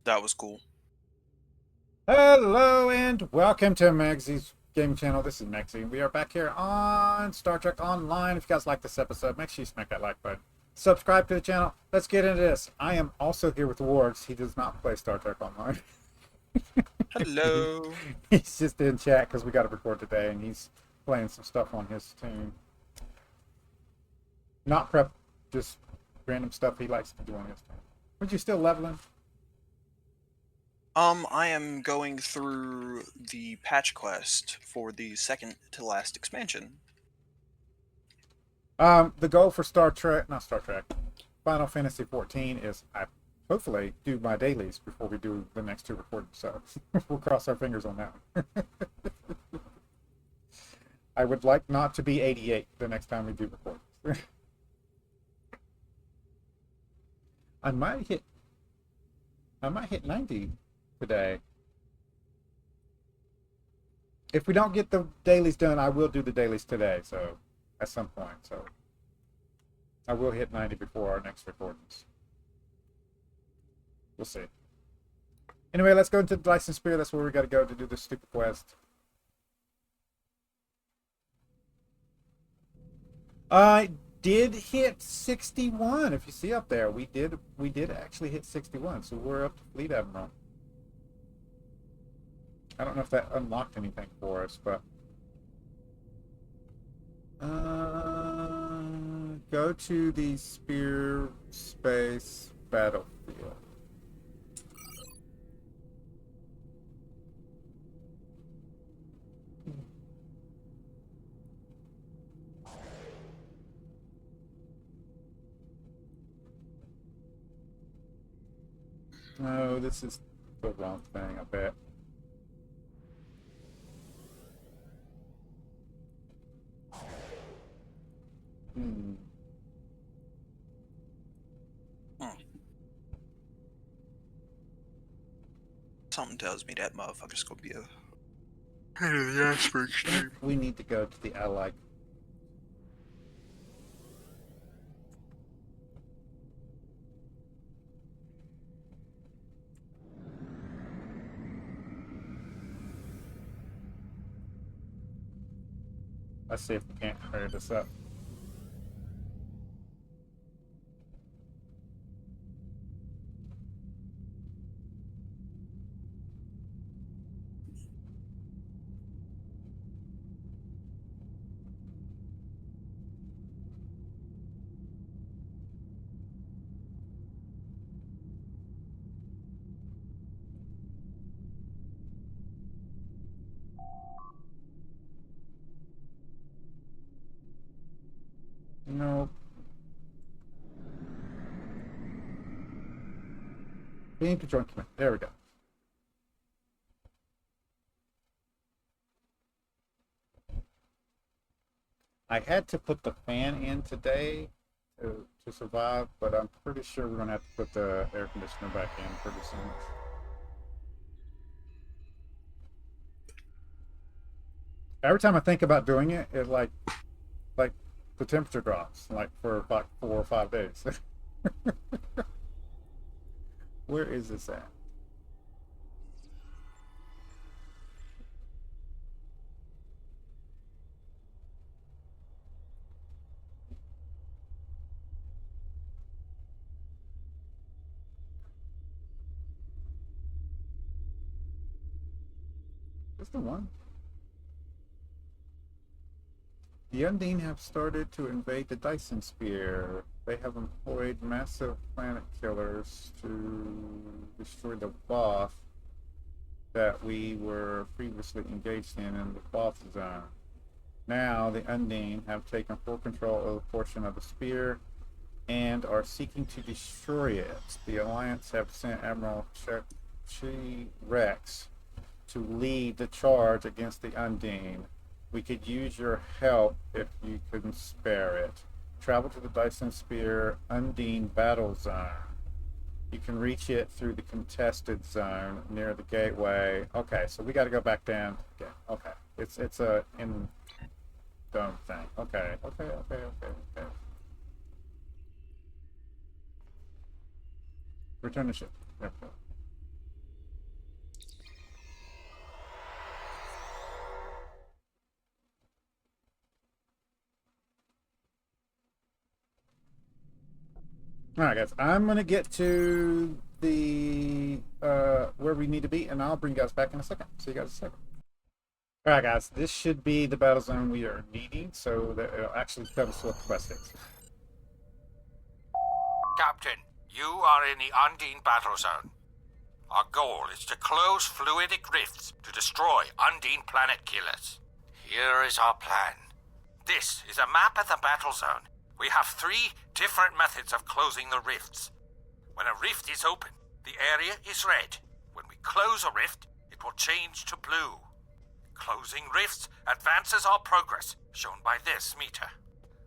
That was cool. Hello and welcome to Magzie's Game Channel. This is Magzie. We are back here on Star Trek Online. If you guys like this episode, make sure you smack that like button. Subscribe to the channel. Let's get into this. I am also here with Wargs. He does not play Star Trek Online. Hello. He's just in chat because we got to record today, and he's playing some stuff on his team. Not prep, just random stuff he likes to do on his team. But you still leveling? I am going through the patch quest for the second to last expansion. The goal for Star Trek, not Star Trek, Final Fantasy 14 is I hopefully do my dailies before we do the next two recordings. So we'll cross our fingers on that one. I would like not to be 88 the next time we do recordings. I might hit I might hit 90 today. If we don't get the dailies done, I will do the dailies today, so at some point. So I will hit 90 before our next recordings. We'll see. Anyway, let's go into the Dyson Sphere. That's where we got to go to do this stupid quest. I did hit 61. If you see up there, we did actually hit 61. So we're up to Fleet Admiral. I don't know if that unlocked anything for us, but go to the Sphere Space Battlefield. No, this is the wrong thing, I bet. Hmm. Hmm. Something tells me that motherfucker's gonna be a pain in the ass for I think extreme. we need to go to the Allied. Let's see if we can't hurry this up. No, we need to join command. There we go. I had to put the fan in today to survive, but I'm pretty sure we're gonna have to put the air conditioner back in pretty soon. Every time I think about doing it, it like the temperature drops like for about 4 or 5 days. Where is this at? Is the one? The Undine have started to invade the Dyson Sphere. They have employed massive planet killers to destroy the Both that we were previously engaged in the Both zone. Now, the Undine have taken full control of a portion of the sphere and are seeking to destroy it. The Alliance have sent Admiral Chi Rex to lead the charge against the Undine. We could use your help if you couldn't spare it. Travel to the Dyson Sphere Undine Battle Zone. You can reach it through the contested zone near the gateway. Okay, so we got to go back down. Okay, it's a in dome thing. Okay. Return the ship. There we go. All right, guys. I'm gonna get to the where we need to be, and I'll bring you guys back in a second. See you guys in a second. All right, guys. This should be the battle zone we are needing, so that it'll actually tell us what the quest is. Captain, you are in the Undine battle zone. Our goal is to close fluidic rifts to destroy Undine planet killers. Here is our plan. This is a map of the battle zone. We have 3 different methods of closing the rifts. When a rift is open, the area is red. When we close a rift, it will change to blue. Closing rifts advances our progress, shown by this meter.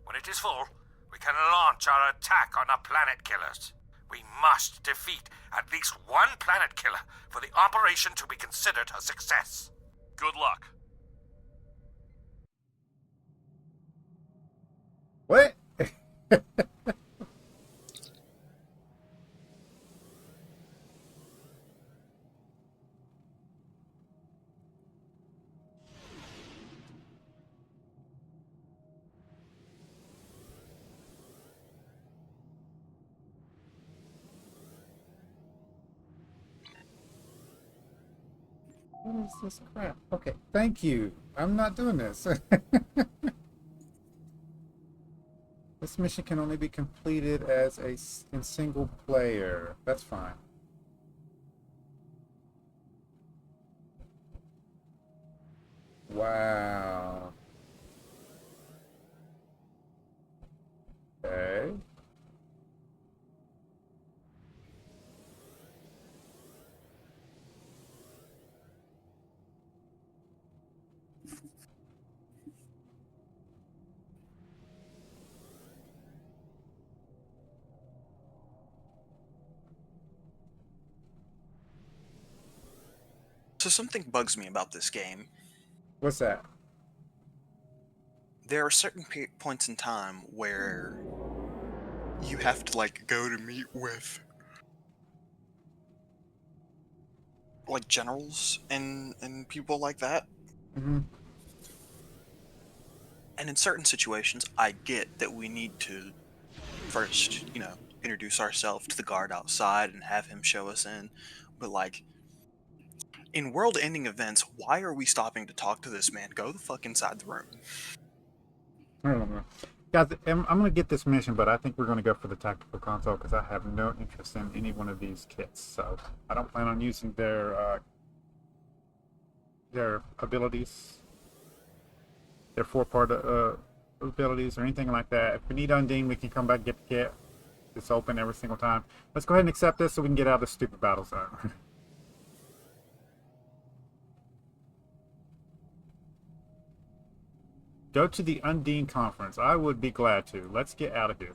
When it is full, we can launch our attack on the planet killers. We must defeat at least one planet killer for the operation to be considered a success. Good luck. What? What is this crap? Okay, thank you. I'm not doing this. This mission can only be completed as in single player. That's fine. Wow. Okay. So something bugs me about this game. What's that? There are certain points in time where you have to like go to meet with like generals and people like that. Mm-hmm. And in certain situations, I get that we need to first, introduce ourselves to the guard outside and have him show us in. But like in world-ending events, why are we stopping to talk to this man? Go the fuck inside the room. I don't know. Guys, I'm going to get this mission, but I think we're going to go for the tactical console because I have no interest in any one of these kits. So I don't plan on using their abilities, their 4-part abilities or anything like that. If we need Undine, we can come back and get the kit. It's open every single time. Let's go ahead and accept this so we can get out of this stupid battle zone. Go to the Undine conference. I would be glad to. Let's get out of here.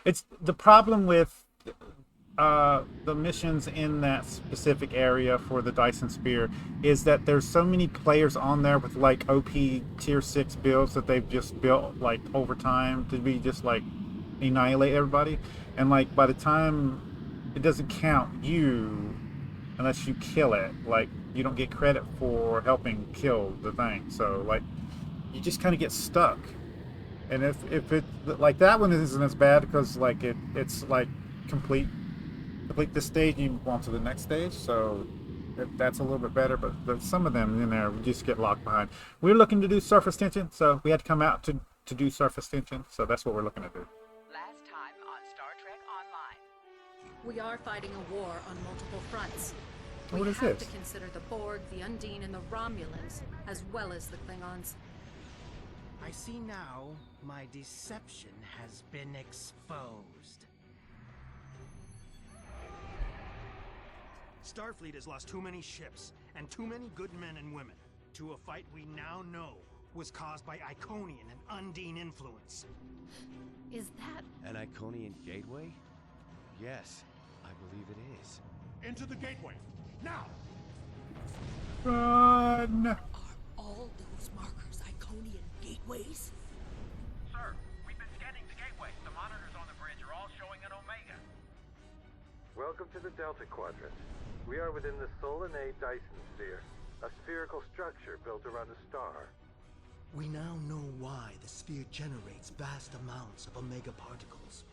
It's the problem with the missions in that specific area for the Dyson Sphere is that there's so many players on there with like OP tier 6 builds that they've just built like over time to be just like annihilate everybody, and like by the time it doesn't count you unless you kill it, like you don't get credit for helping kill the thing, so like you just kind of get stuck. And if it like that one isn't as bad because like it's like complete this stage, you move on to the next stage, so that's a little bit better. But some of them in there we just get locked behind. We're looking to do surface tension, so we had to come out to do surface tension, so that's what we're looking to do. Last time on Star Trek Online. We are fighting a war on multiple fronts. What We is have this? to consider the Borg, the Undine, and the Romulans, as well as the Klingons. I see now my deception has been exposed. Starfleet has lost too many ships and too many good men and women to a fight we now know was caused by Iconian and Undine influence. Is that... An Iconian gateway? Yes, I believe it is. Into the gateway, now! Run! Are all those markers Iconian gateways? Sir, we've been scanning the gateway. The monitors on the bridge are all showing an Omega. Welcome to the Delta Quadrant. We are within the Solon A Dyson Sphere. A spherical structure built around a star. We now know why the sphere generates vast amounts of omega particles.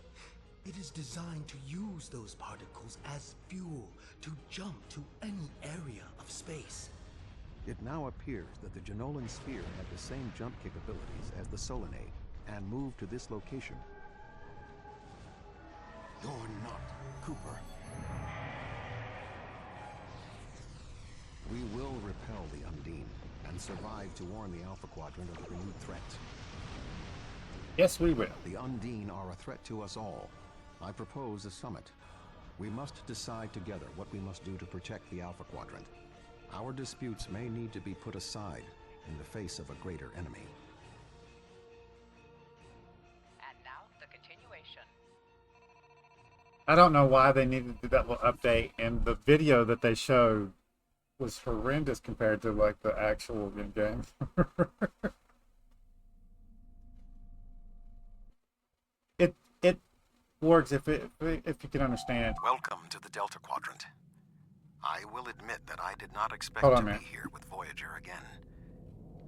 It is designed to use those particles as fuel to jump to any area of space. It now appears that the Genolan sphere had the same jump capabilities as the Solanae and moved to this location. You're not Cooper. We will repel the Undine and survive to warn the Alpha Quadrant of the renewed threat. Yes, we will. The Undine are a threat to us all. I propose a summit. We must decide together what we must do to protect the Alpha Quadrant. Our disputes may need to be put aside in the face of a greater enemy. And now, the continuation. I don't know why they needed to do that little update, and the video that they showed was horrendous compared to like the actual game. it works if you can understand. Welcome to the Delta Quadrant. I will admit that I did not expect Hold on, to man. be here with Voyager again.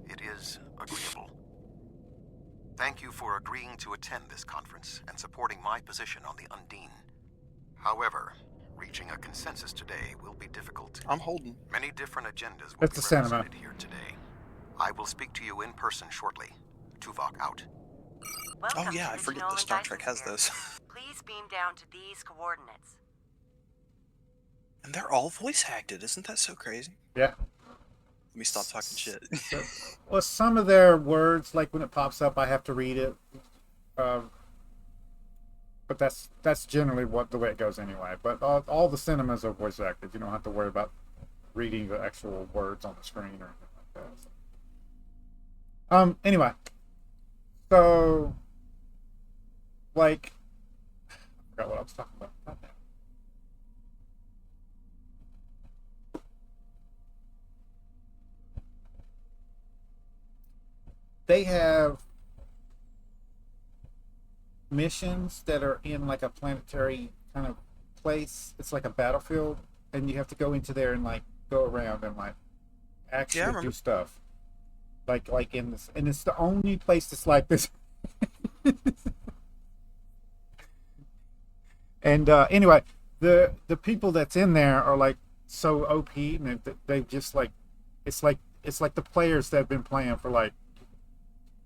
It is agreeable. Thank you for agreeing to attend this conference and supporting my position on the Undine. However, reaching a consensus today will be difficult. I'm holding. Many different agendas will That's be the cinema. represented here today. I will speak to you in person shortly. Tuvok out. Oh yeah, I forget that Star Trek has those. Please beam down to these coordinates. And they're all voice acted. Isn't that so crazy? Yeah. Let me stop talking shit. Well, some of their words, like when it pops up, I have to read it. But that's generally the way it goes anyway. But all the cinemas are voice acted. You don't have to worry about reading the actual words on the screen or anything like that. Anyway, so like, I forgot what I was talking about. They have missions that are in like a planetary kind of place. It's like a battlefield, and you have to go into there and like go around and like actually do stuff. Like in this, and it's the only place that's like this. And anyway, the people that's in there are like so OP, and they just like it's like the players that have been playing for like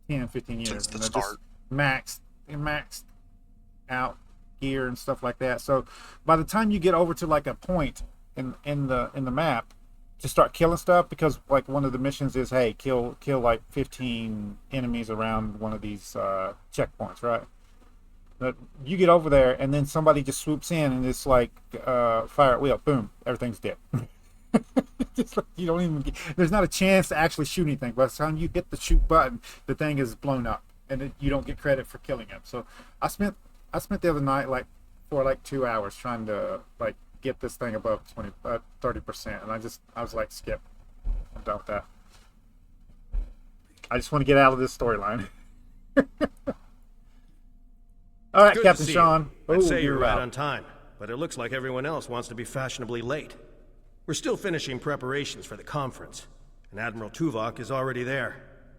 10, 15 years. Since the and they're start. Just maxed out gear and stuff like that. So by the time you get over to like a point in the map to start killing stuff, because like one of the missions is, hey, kill like 15 enemies around one of these checkpoints, right? But you get over there and then somebody just swoops in and it's like fire at will, boom, everything's dead. It's like you don't even there's not a chance to actually shoot anything. By the time you hit the shoot button, the thing is blown up, and you don't get credit for killing him. So I spent the other night for 2 hours trying to like get this thing above 30%, and I was like, skip, I'm done with that. I just want to get out of this storyline. All right, Good Captain to see Sean. You. I'd say you're you're right out. on time, but it looks like everyone else wants to be fashionably late. We're still finishing preparations for the conference, and Admiral Tuvok is already there.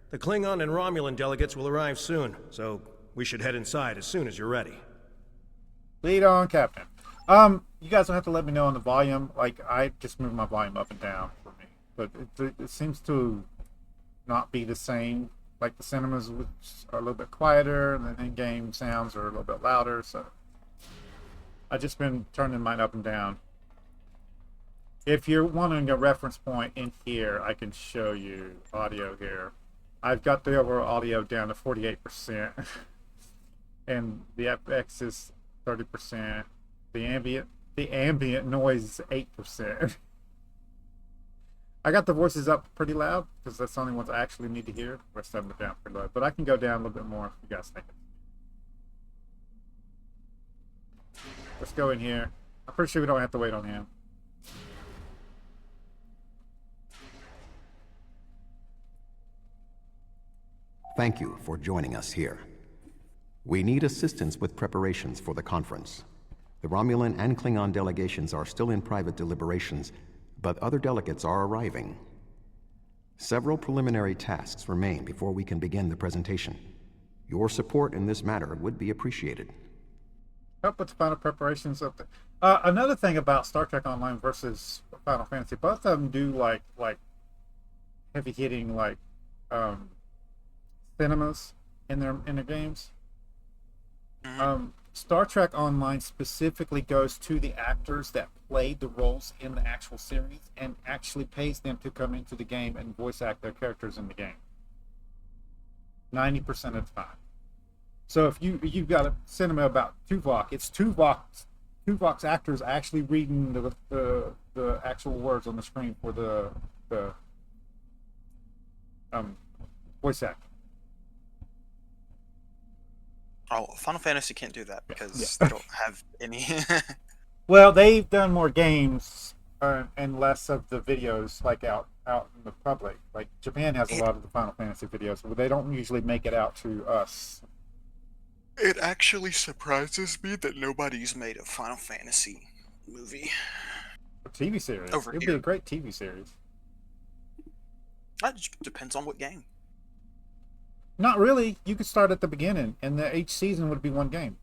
The Klingon and Romulan delegates will arrive soon, so we should head inside as soon as you're ready. Lead on, Captain. You guys don't have to let me know on the volume. Like, I just move my volume up and down for me, but it seems to not be the same. Like the cinemas are a little bit quieter, and the in-game sounds are a little bit louder. So I've just been turning mine up and down. If you're wanting a reference point in here, I can show you audio here. I've got the overall audio down to 48%, and the FX is 30%. The ambient noise is 8%. I got the voices up pretty loud because that's the only ones I actually need to hear. The rest of them are down pretty low, but I can go down a little bit more if you guys think it. Let's go in here. I'm pretty sure we don't have to wait on him. Thank you for joining us here. We need assistance with preparations for the conference. The Romulan and Klingon delegations are still in private deliberations, but other delegates are arriving. Several preliminary tasks remain before we can begin the presentation. Your support in this matter would be appreciated. Help with the final preparations of the... another thing about Star Trek Online versus Final Fantasy, both of them do like heavy hitting cinemas in their games. Star Trek Online specifically goes to the actors that played the roles in the actual series and actually pays them to come into the game and voice act their characters in the game. 90% of the time. So if you've got a cinema about Tuvok, it's Tuvok's actors actually reading the actual words on the screen for the voice act. Oh, Final Fantasy can't do that because they don't have any. Well, they've done more games and less of the videos out in the public. Like Japan has a lot of the Final Fantasy videos, but they don't usually make it out to us. It actually surprises me that nobody's made a Final Fantasy movie. A TV series. Over It'd here. be a great TV series. That just depends on what game. Not really. You could start at the beginning, and each season would be one game.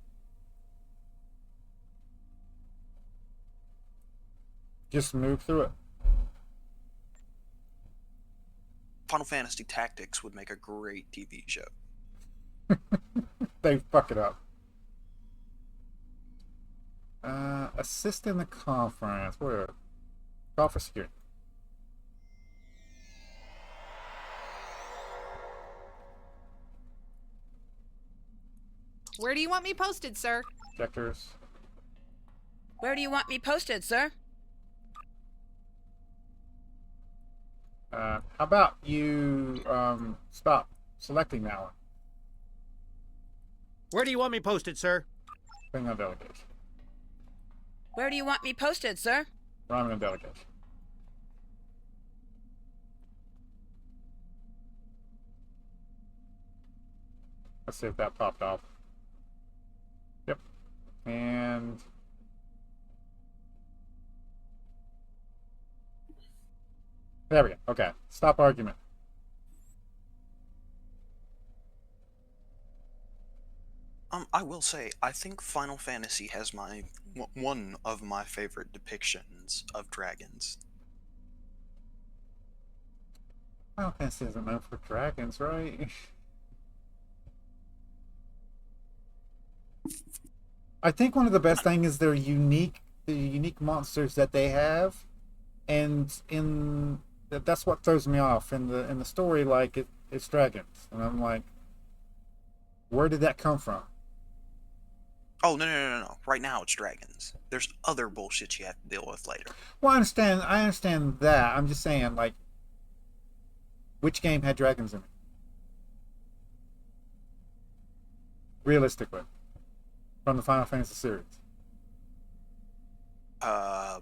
Just move through it. Final Fantasy Tactics would make a great TV show. They fuck it up. Assist in the conference. Where? Call for security. Where do you want me posted, sir? Objectors. Where do you want me posted, sir? How about you stop selecting that one? Where do you want me posted, sir? Thing on delegation. Where do you want me posted, sir? Wrong on delegation. Let's see if that popped off. Yep. And there we go. Okay. Stop argument. I will say, I think Final Fantasy has one of my favorite depictions of dragons. Final Fantasy isn't known for dragons, right? I think one of the best things is the unique monsters that they have, and that's what throws me off in the story. Like it's dragons, and I'm like, where did that come from? Oh, no. Right now it's dragons. There's other bullshit you have to deal with later. Well, I understand that. I'm just saying, like, which game had dragons in it? Realistically. From the Final Fantasy series. I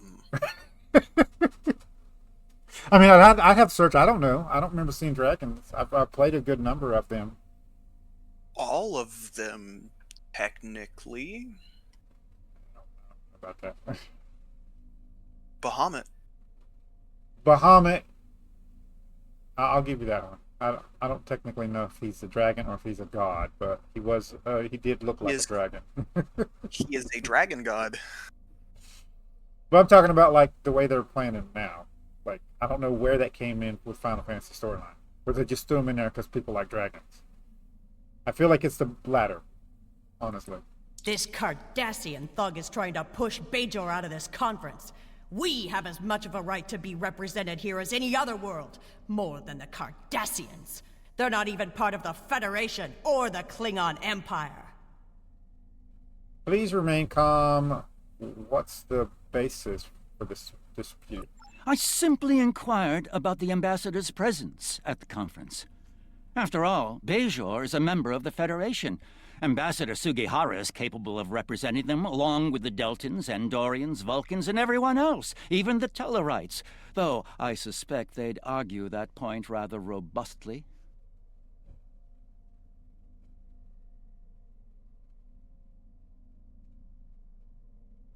mean, I'd have to search. I don't know. I don't remember seeing dragons. I've played a good number of them. All of them, technically. About that. Bahamut. I'll give you that one. I don't technically know if he's a dragon or if he's a god, but he did look like a dragon. He is a dragon god. But I'm talking about like the way they're playing him now. Like, I don't know where that came in with Final Fantasy storyline. Or they just threw him in there because people like dragons. I feel like it's the latter, honestly. This Cardassian thug is trying to push Bajor out of this conference. We have as much of a right to be represented here as any other world. More than the Cardassians. They're not even part of the Federation or the Klingon Empire. Please remain calm. What's the basis for this dispute? I simply inquired about the ambassador's presence at the conference. After all, Bajor is a member of the Federation. Ambassador Sugihara is capable of representing them along with the Deltans, Andorians, Vulcans, and everyone else, even the Tellarites, though I suspect they'd argue that point rather robustly.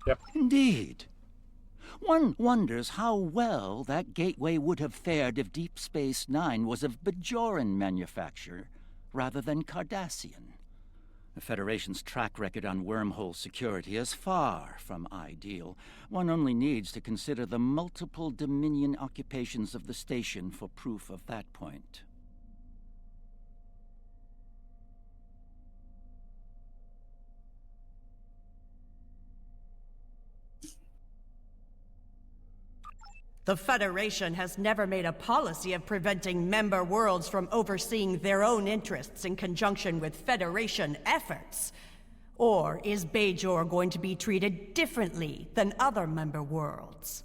Yep. Indeed. One wonders how well that gateway would have fared if Deep Space Nine was of Bajoran manufacture rather than Cardassian. The Federation's track record on wormhole security is far from ideal. One only needs to consider the multiple Dominion occupations of the station for proof of that point. The Federation has never made a policy of preventing member worlds from overseeing their own interests in conjunction with Federation efforts. Or is Bajor going to be treated differently than other member worlds?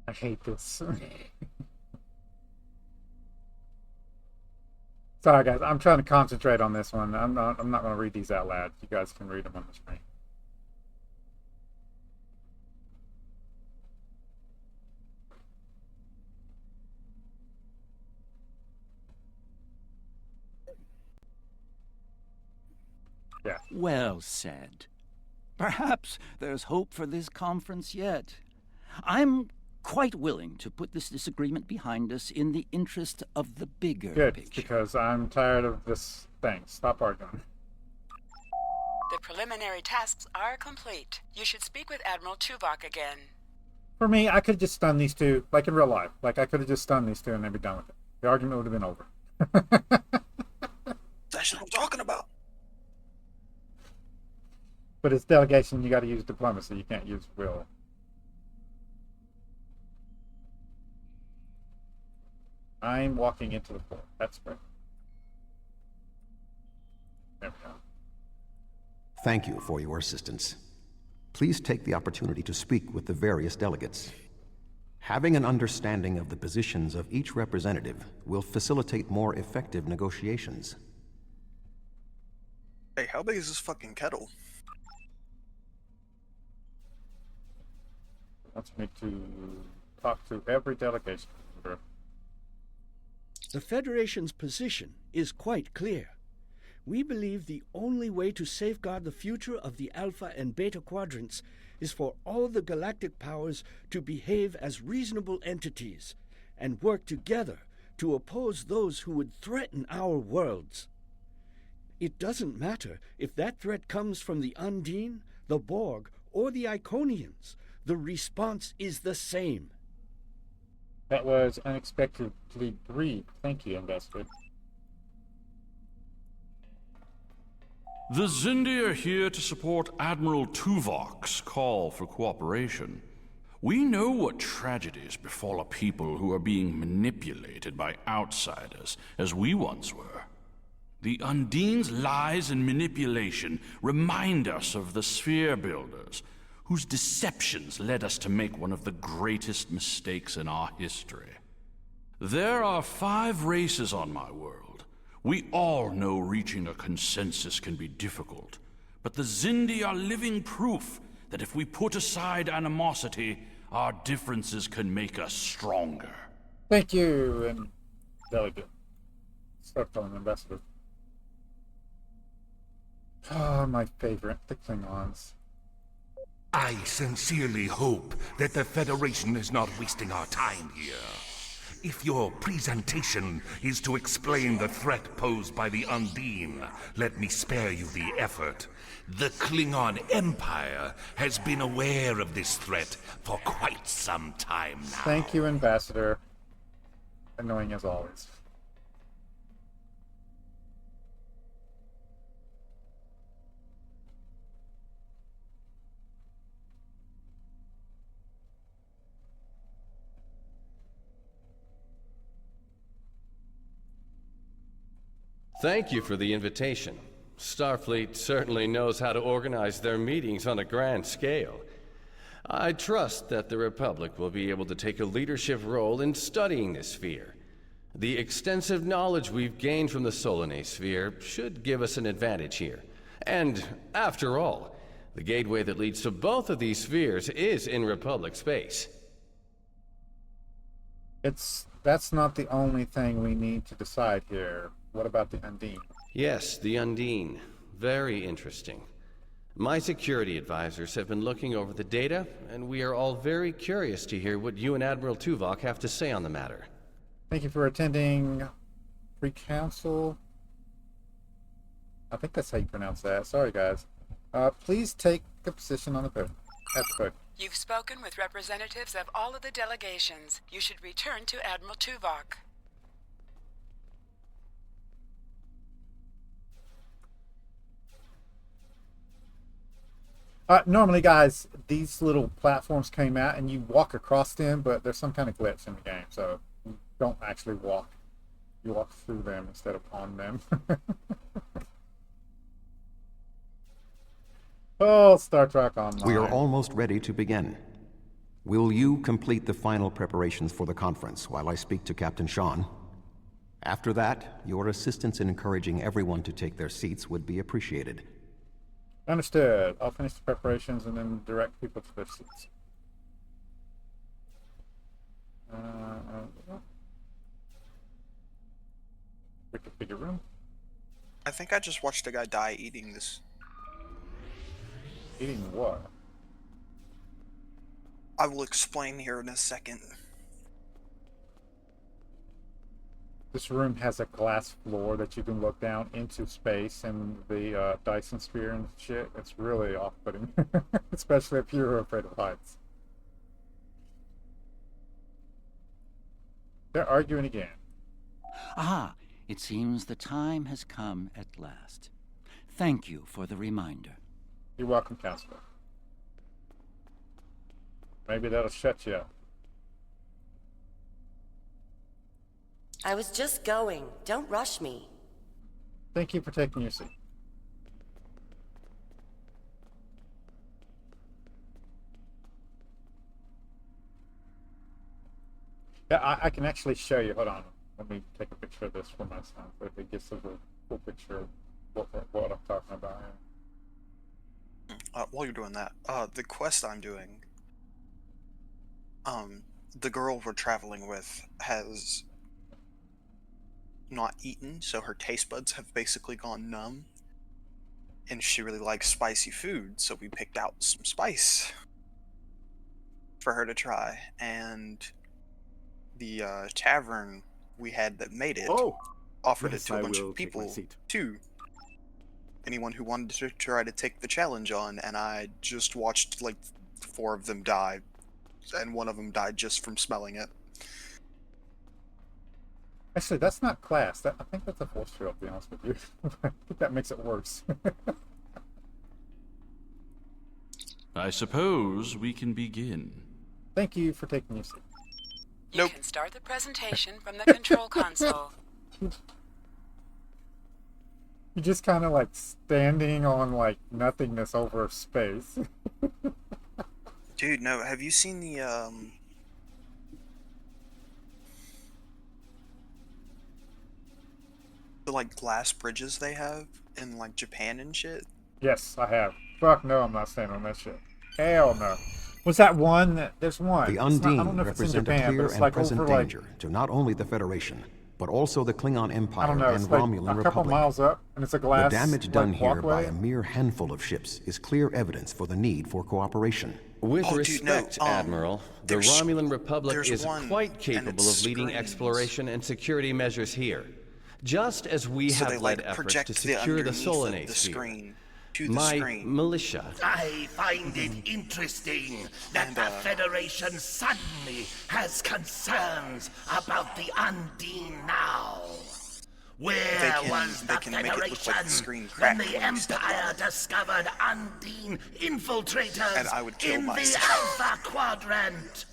I hate this. Sorry guys, I'm trying to concentrate on this one. I'm not going to read these out loud. You guys can read them on the screen. Yeah. Well said. Perhaps there's hope for this conference yet. I'm quite willing to put this disagreement behind us in the interest of the bigger Good, picture. because I'm tired of this thing. Stop arguing. The preliminary tasks are complete. You should speak with Admiral Tuvok again. For me, I could have just stunned these two, like in real life. Like, I could have just stunned these two and they'd be done with it. The argument would have been over. That's what I'm talking about. But it's delegation, you got to use diplomacy. You can't use will. I'm walking into the floor. That's great. There we go. Thank you for your assistance. Please take the opportunity to speak with the various delegates. Having an understanding of the positions of each representative will facilitate more effective negotiations. Hey, how big is this fucking kettle? Wants me to talk to every delegation. The Federation's position is quite clear. We believe the only way to safeguard the future of the Alpha and Beta quadrants is for all the galactic powers to behave as reasonable entities and work together to oppose those who would threaten our worlds. It doesn't matter if that threat comes from the Undine, the Borg, or the Iconians. The response is the same. That was unexpectedly brief. Thank you, Ambassador. The Xindi are here to support Admiral Tuvok's call for cooperation. We know what tragedies befall a people who are being manipulated by outsiders, as we once were. The Undine's lies and manipulation remind us of the Sphere Builders, whose deceptions led us to make one of the greatest mistakes in our history. There are 5 races on my world. We all know reaching a consensus can be difficult, but the Xindi are living proof that if we put aside animosity, our differences can make us stronger. Thank you, and delegate. Start calling Ambassador. Oh, my favorite, the Klingons. I sincerely hope that the Federation is not wasting our time here. If your presentation is to explain the threat posed by the Undine, let me spare you the effort. The Klingon Empire has been aware of this threat for quite some time now. Thank you, Ambassador. Annoying as always. Thank you for the invitation. Starfleet certainly knows how to organize their meetings on a grand scale. I trust that the Republic will be able to take a leadership role in studying this sphere. The extensive knowledge we've gained from the Solanae sphere should give us an advantage here. And, after all, the gateway that leads to both of these spheres is in Republic space. That's not the only thing we need to decide here. What about the Undine? Yes, the Undine. Very interesting. My security advisors have been looking over the data, and we are all very curious to hear what you and Admiral Tuvok have to say on the matter. Thank you for attending Free Council. I think that's how you pronounce that. Sorry, guys. Please take a position on the podium. At the podium. You've spoken with representatives of all of the delegations. You should return to Admiral Tuvok. Normally, guys, these little platforms came out and you walk across them, but there's some kind of glitch in the game, so you don't actually walk. You walk through them instead of on them. Oh, Star Trek Online. We are almost ready to begin. Will you complete the final preparations for the conference while I speak to Captain Sean? After that, your assistance in encouraging everyone to take their seats would be appreciated. Understood. I'll finish the preparations and then direct people to their seats. Bigger room. I think I just watched a guy die eating this. Eating what? I will explain here in a second. This room has a glass floor that you can look down into space and the Dyson Sphere and shit. It's really off-putting, especially if you're afraid of heights. They're arguing again. Ah, it seems the time has come at last. Thank you for the reminder. You're welcome, Counselor. Maybe that'll shut you up. I was just going. Don't rush me. Thank you for taking your seat. Yeah, I can actually show you. Hold on. Let me take a picture of this for my son so it gets a full picture of what I'm talking about. While you're doing that, the quest I'm doing, the girl we're traveling with has not eaten, so her taste buds have basically gone numb, and she really likes spicy food, so we picked out some spice for her to try, and the tavern we had that made it offered it to a bunch of people too. Anyone who wanted to try to take the challenge on, and I just watched like 4 of them die, and one of them died just from smelling it. Actually, that's not class. I think that's a force field, to be honest with you. I think that makes it worse. I suppose we can begin. Thank you for taking your seat. You can start the presentation from the control console. You're just kind of like standing on like nothingness over space. Dude, no, have you seen the like glass bridges they have in like Japan and shit? Yes, I have. Fuck no, I'm not standing on that shit. Hell no. Was that one? There's one. The Undine I don't know if it's in represent Japan, a clear but it's and like present over danger to not only the Federation, but also the Klingon I Empire don't know. and It's like Romulan a couple Republic. miles up, and it's a glass. The damage done like, here walkway. by a mere handful of ships is clear evidence for the need for cooperation. With respect, Admiral, the Romulan Republic is one, quite capable of leading screens. exploration and security measures here, just as we So have they, led like, efforts project to the secure the underneath Solanae of the sphere. screen to the My screen. militia. I find it interesting that the Federation suddenly has concerns about the Undine now. Where was the Federation when the Empire discovered Undine infiltrators in the Alpha Quadrant?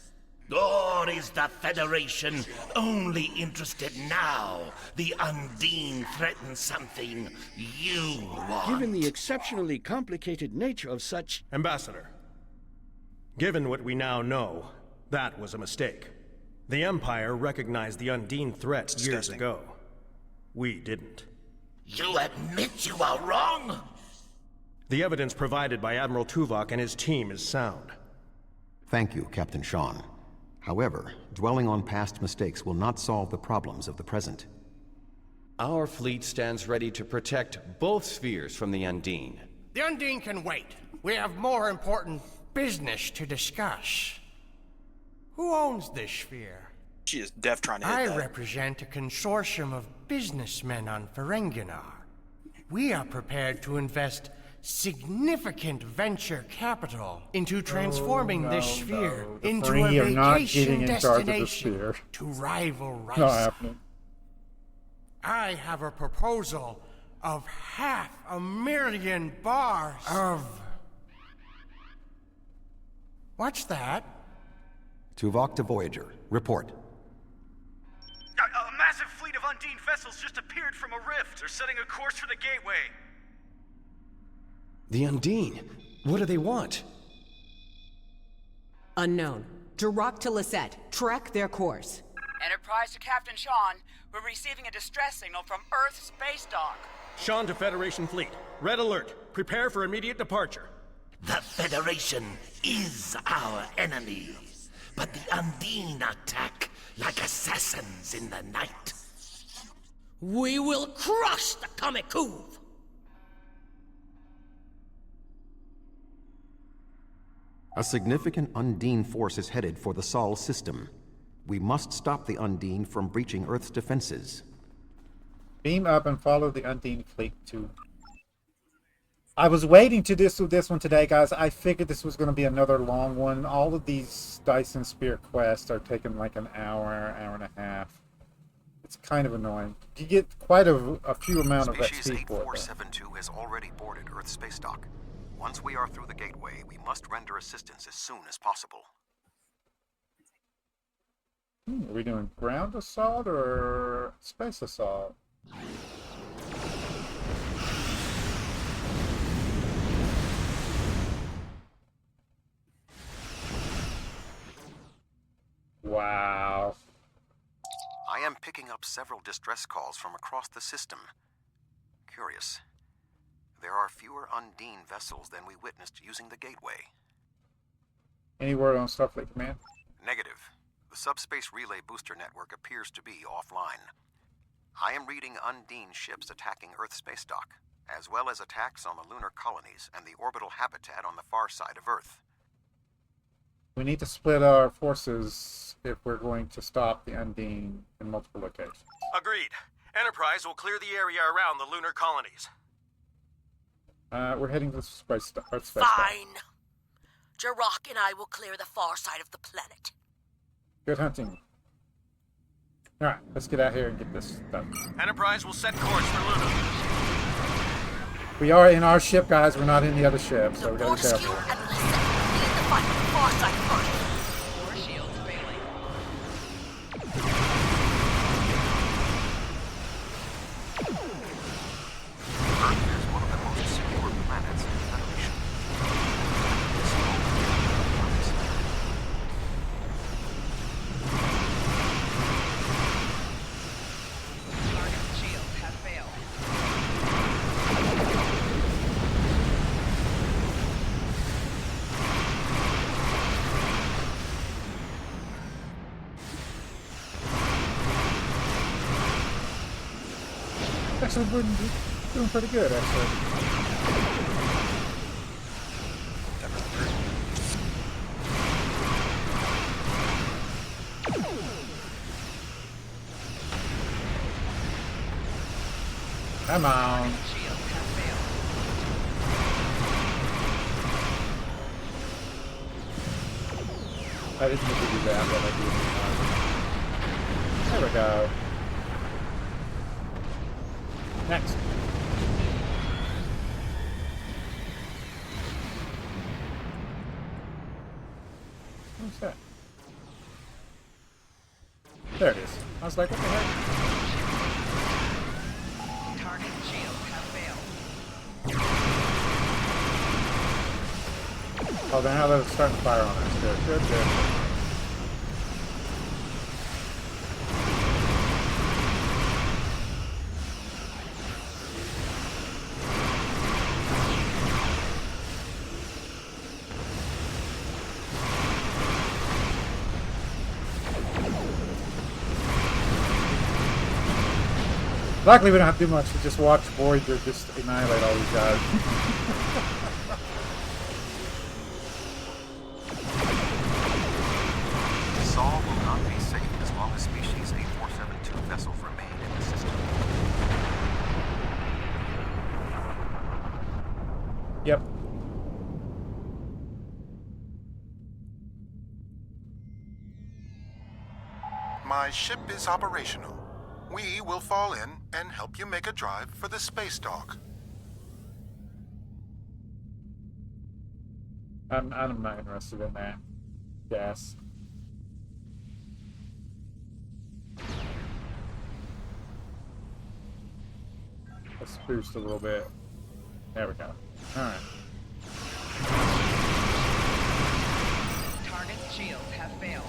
Or is the Federation only interested now the Undine threatens something you want? Given the exceptionally complicated nature of such... Ambassador, given what we now know, that was a mistake. The Empire recognized the Undine threat years ago. We didn't. You admit you are wrong? The evidence provided by Admiral Tuvok and his team is sound. Thank you, Captain Sean. However, dwelling on past mistakes will not solve the problems of the present. Our fleet stands ready to protect both spheres from the Undine. The Undine can wait. We have more important business to discuss. Who owns this sphere? She is deaf trying to hit I that. represent a consortium of businessmen on Ferenginar. We are prepared to invest significant venture capital into transforming this sphere into a Ferengi are not vacation getting in charge of the destination sphere. to rival Not Rice. happening. I have a proposal of 500,000 bars of... What's that? Tuvok to Voyager. Report. A massive fleet of Undine vessels just appeared from a rift. They're setting a course for the gateway. The Undine? What do they want? Unknown. Duroc to Lisette. Track their course. Enterprise to Captain Sean. We're receiving a distress signal from Earth's space dock. Sean to Federation Fleet. Red alert. Prepare for immediate departure. The Federation is our enemy, but the Undine attack like assassins in the night. We will crush the Kamikuv! A significant Undine force is headed for the Sol system. We must stop the Undine from breaching Earth's defenses. Beam up and follow the Undine fleet to... I was waiting to do this one today, guys. I figured this was going to be another long one. All of these Dyson Sphere quests are taking like an hour, hour and a half. It's kind of annoying. You get quite a few amount of Species XP for it, though. 8472 has already boarded Earth's space dock. Once we are through the gateway, we must render assistance as soon as possible. Are we doing ground assault or space assault? Wow. I am picking up several distress calls from across the system. Curious. There are fewer Undine vessels than we witnessed using the gateway. Any word on Starfleet Command? Negative. The subspace relay booster network appears to be offline. I am reading Undine ships attacking Earth's space dock, as well as attacks on the lunar colonies and the orbital habitat on the far side of Earth. We need to split our forces if we're going to stop the Undine in multiple locations. Agreed. Enterprise will clear the area around the lunar colonies. We're heading to the space dock. Fine. Duroc and I will clear the far side of the planet. Good hunting. Alright, let's get out here and get this done. Enterprise will set course for Luna. We are in our ship, guys. We're not in the other ship, so we gotta be careful. And listen, we need to fight on the far side first. War shields failing. Earth is one of the most secure planets in the Federation. Target shields have failed. Actually, we're doing pretty good, actually. Come on. I didn't mean to do that, but I do. There we go. Next. What's that? There it is. I was like, what the heck? Target shields have failed. Oh, now they're starting to fire on us. Good, good, good. Luckily, we don't have to do much. We just watch Voyager just annihilate all these guys. Sol will not be safe as long as species 8472 vessels remain in the system. Yep. My ship is operational. We will fall in and help you make a drive for the space dock. I'm not interested in that. Yes. Let's boost a little bit. There we go. Alright. Target's shields have failed.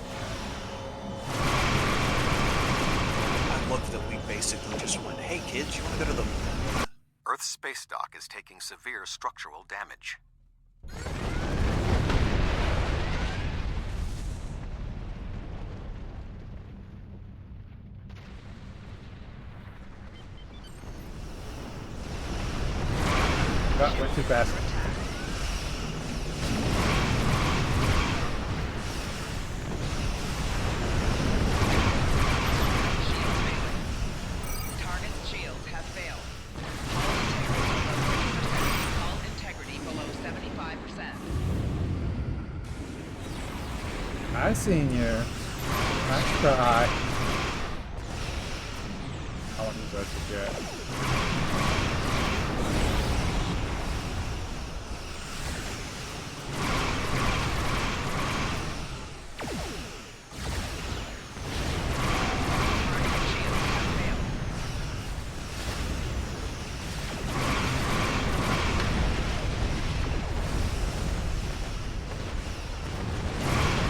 I love that we basically just went, hey kids, you want to go to the moon? Earth's space dock is taking severe structural damage. Oh, went too fast. Target's shields have failed. Hull integrity below 75%. I seen you. Nice try. I want to use that to get.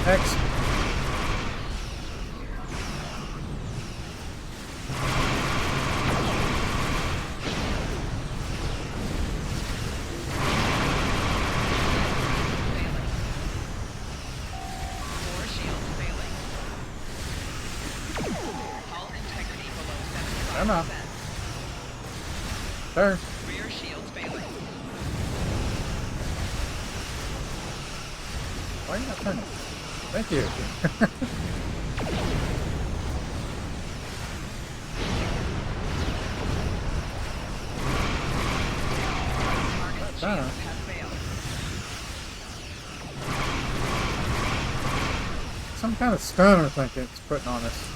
Next. Come on. There. Rear shields failing. Why are you not turning? Thank you. Some kind of stun I think it's putting on us.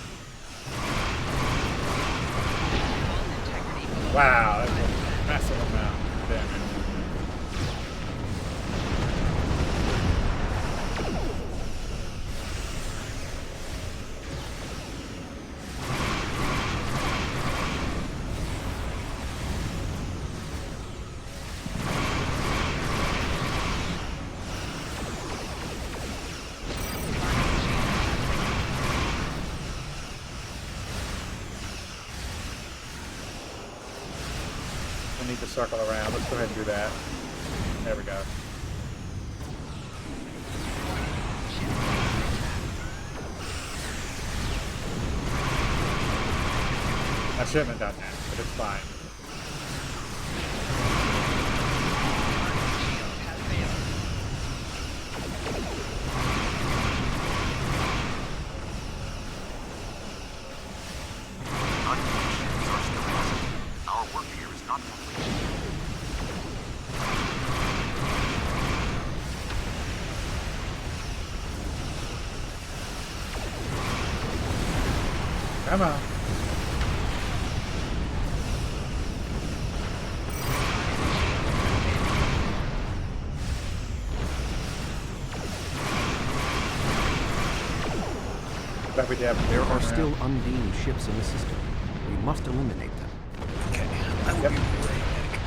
Wow, that's a massive amount of damage. We need to circle around. Let's go ahead and do that. There we go. I shouldn't have done that, but it's fine. Our work here is not complete. Come on. There are still Undine ships in the system. We must eliminate them. Okay, I will be right back.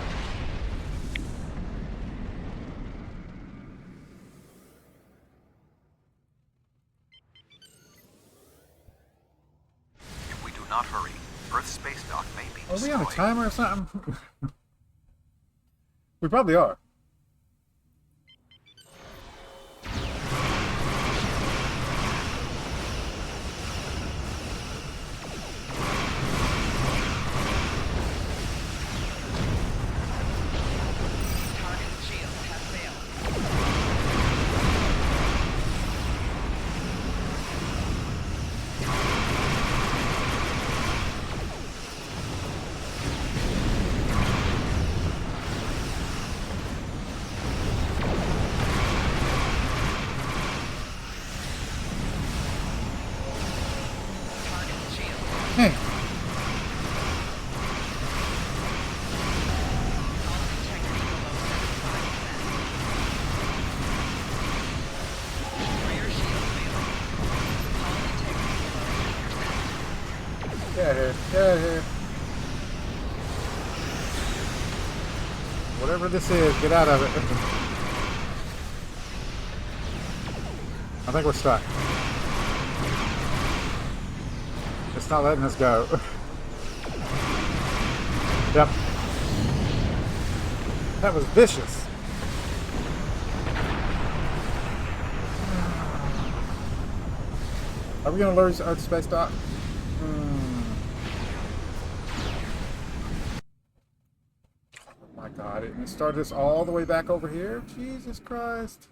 If we do not hurry, Earth's space dock may be Are we on a destroyed. timer or something? We probably are. Whatever this is, get out of it. I think we're stuck. It's not letting us go. Yep. That was vicious. Are we gonna lose our space dock? Oh my god, it started us all the way back over here? Jesus Christ.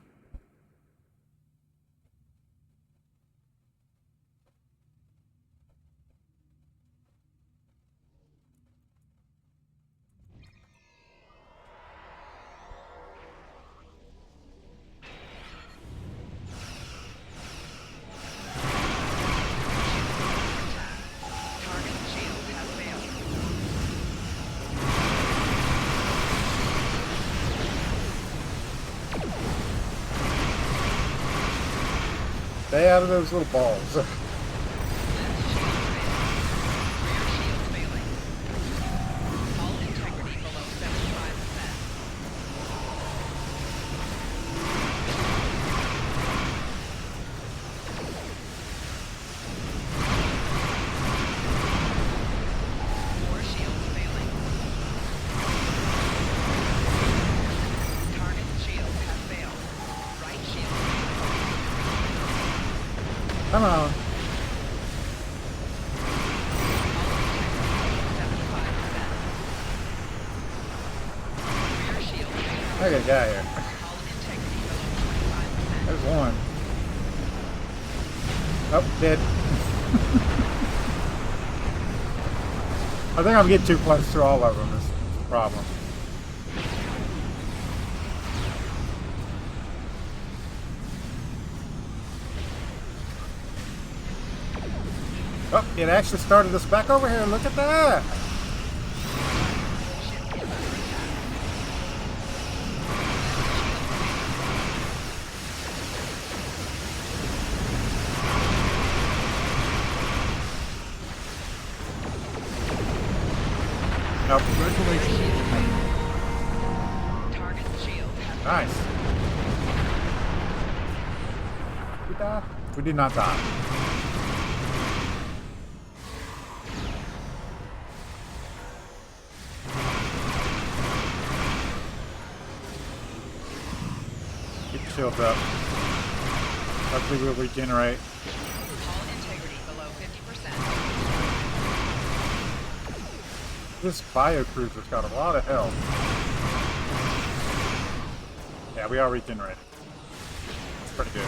Stay out of those little balls. Come on. I got a guy here. There's one. Oh, dead. I think I'm getting too close to all of them. Is the problem. Oh, it actually started us back over here. Look at that. Nope. Nice. Did we die? We did not die. Shields up. Hopefully we'll regenerate. Hull integrity below 50%. This bio cruiser's got a lot of health. Yeah, we are regenerating. It's pretty good.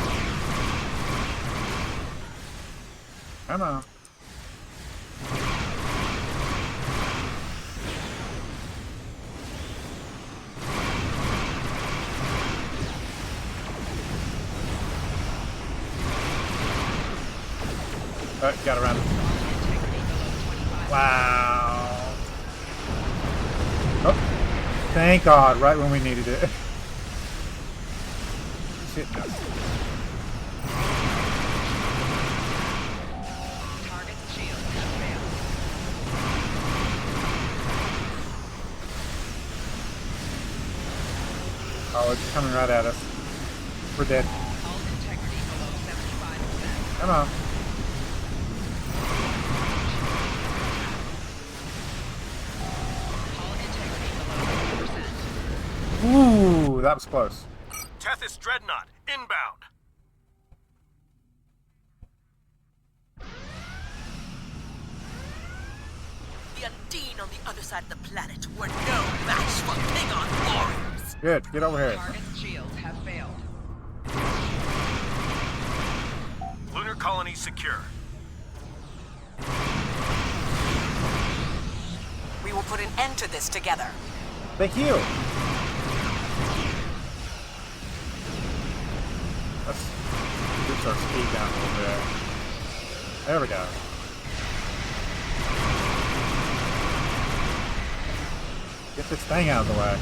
Come on. Got around it. Wow. Oh, thank God, right when we needed it. It's hitting us. Oh, it's coming right at us. We're dead. Come on. Ooh, that was close. Tethys Dreadnought, inbound. The Undine on the other side of the planet were no match for Klingon warriors. Good, get over here. Target's shields have failed. Lunar colony secure. We will put an end to this together. Thank you. Let's reduce our speed down a little bit. There we go. Get this thing out of the way.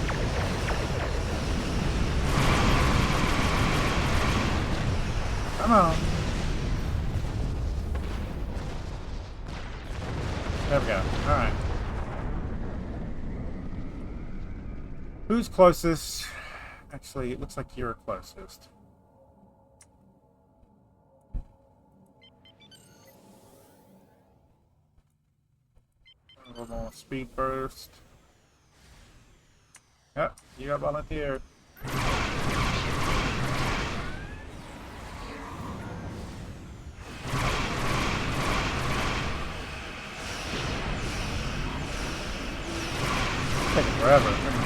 Come on. There we go. Alright. Who's closest? Actually, it looks like you're closest. A little more speed burst. Yep, you got volunteered. Taking forever.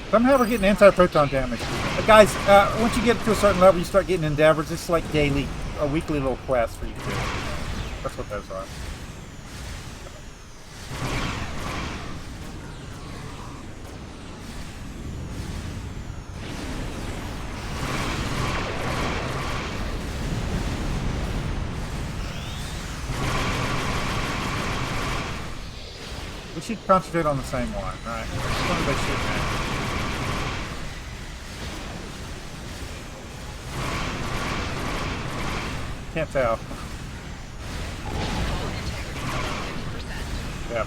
Somehow we're getting anti-proton damage. Guys, once you get to a certain level, you start getting endeavors. It's like daily, a weekly little quest for you to do. That's what those are. We should concentrate on the same one, right? Which one are they shooting at? Can't tell. Yep.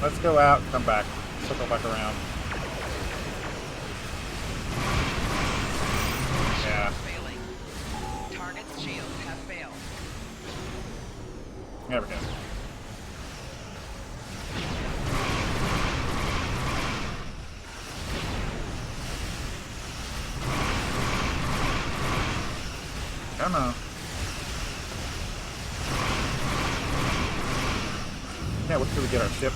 Let's go out and come back. Circle back around. Yeah. Target's shields have failed. There we go. Come on. Can't wait till we get our ship.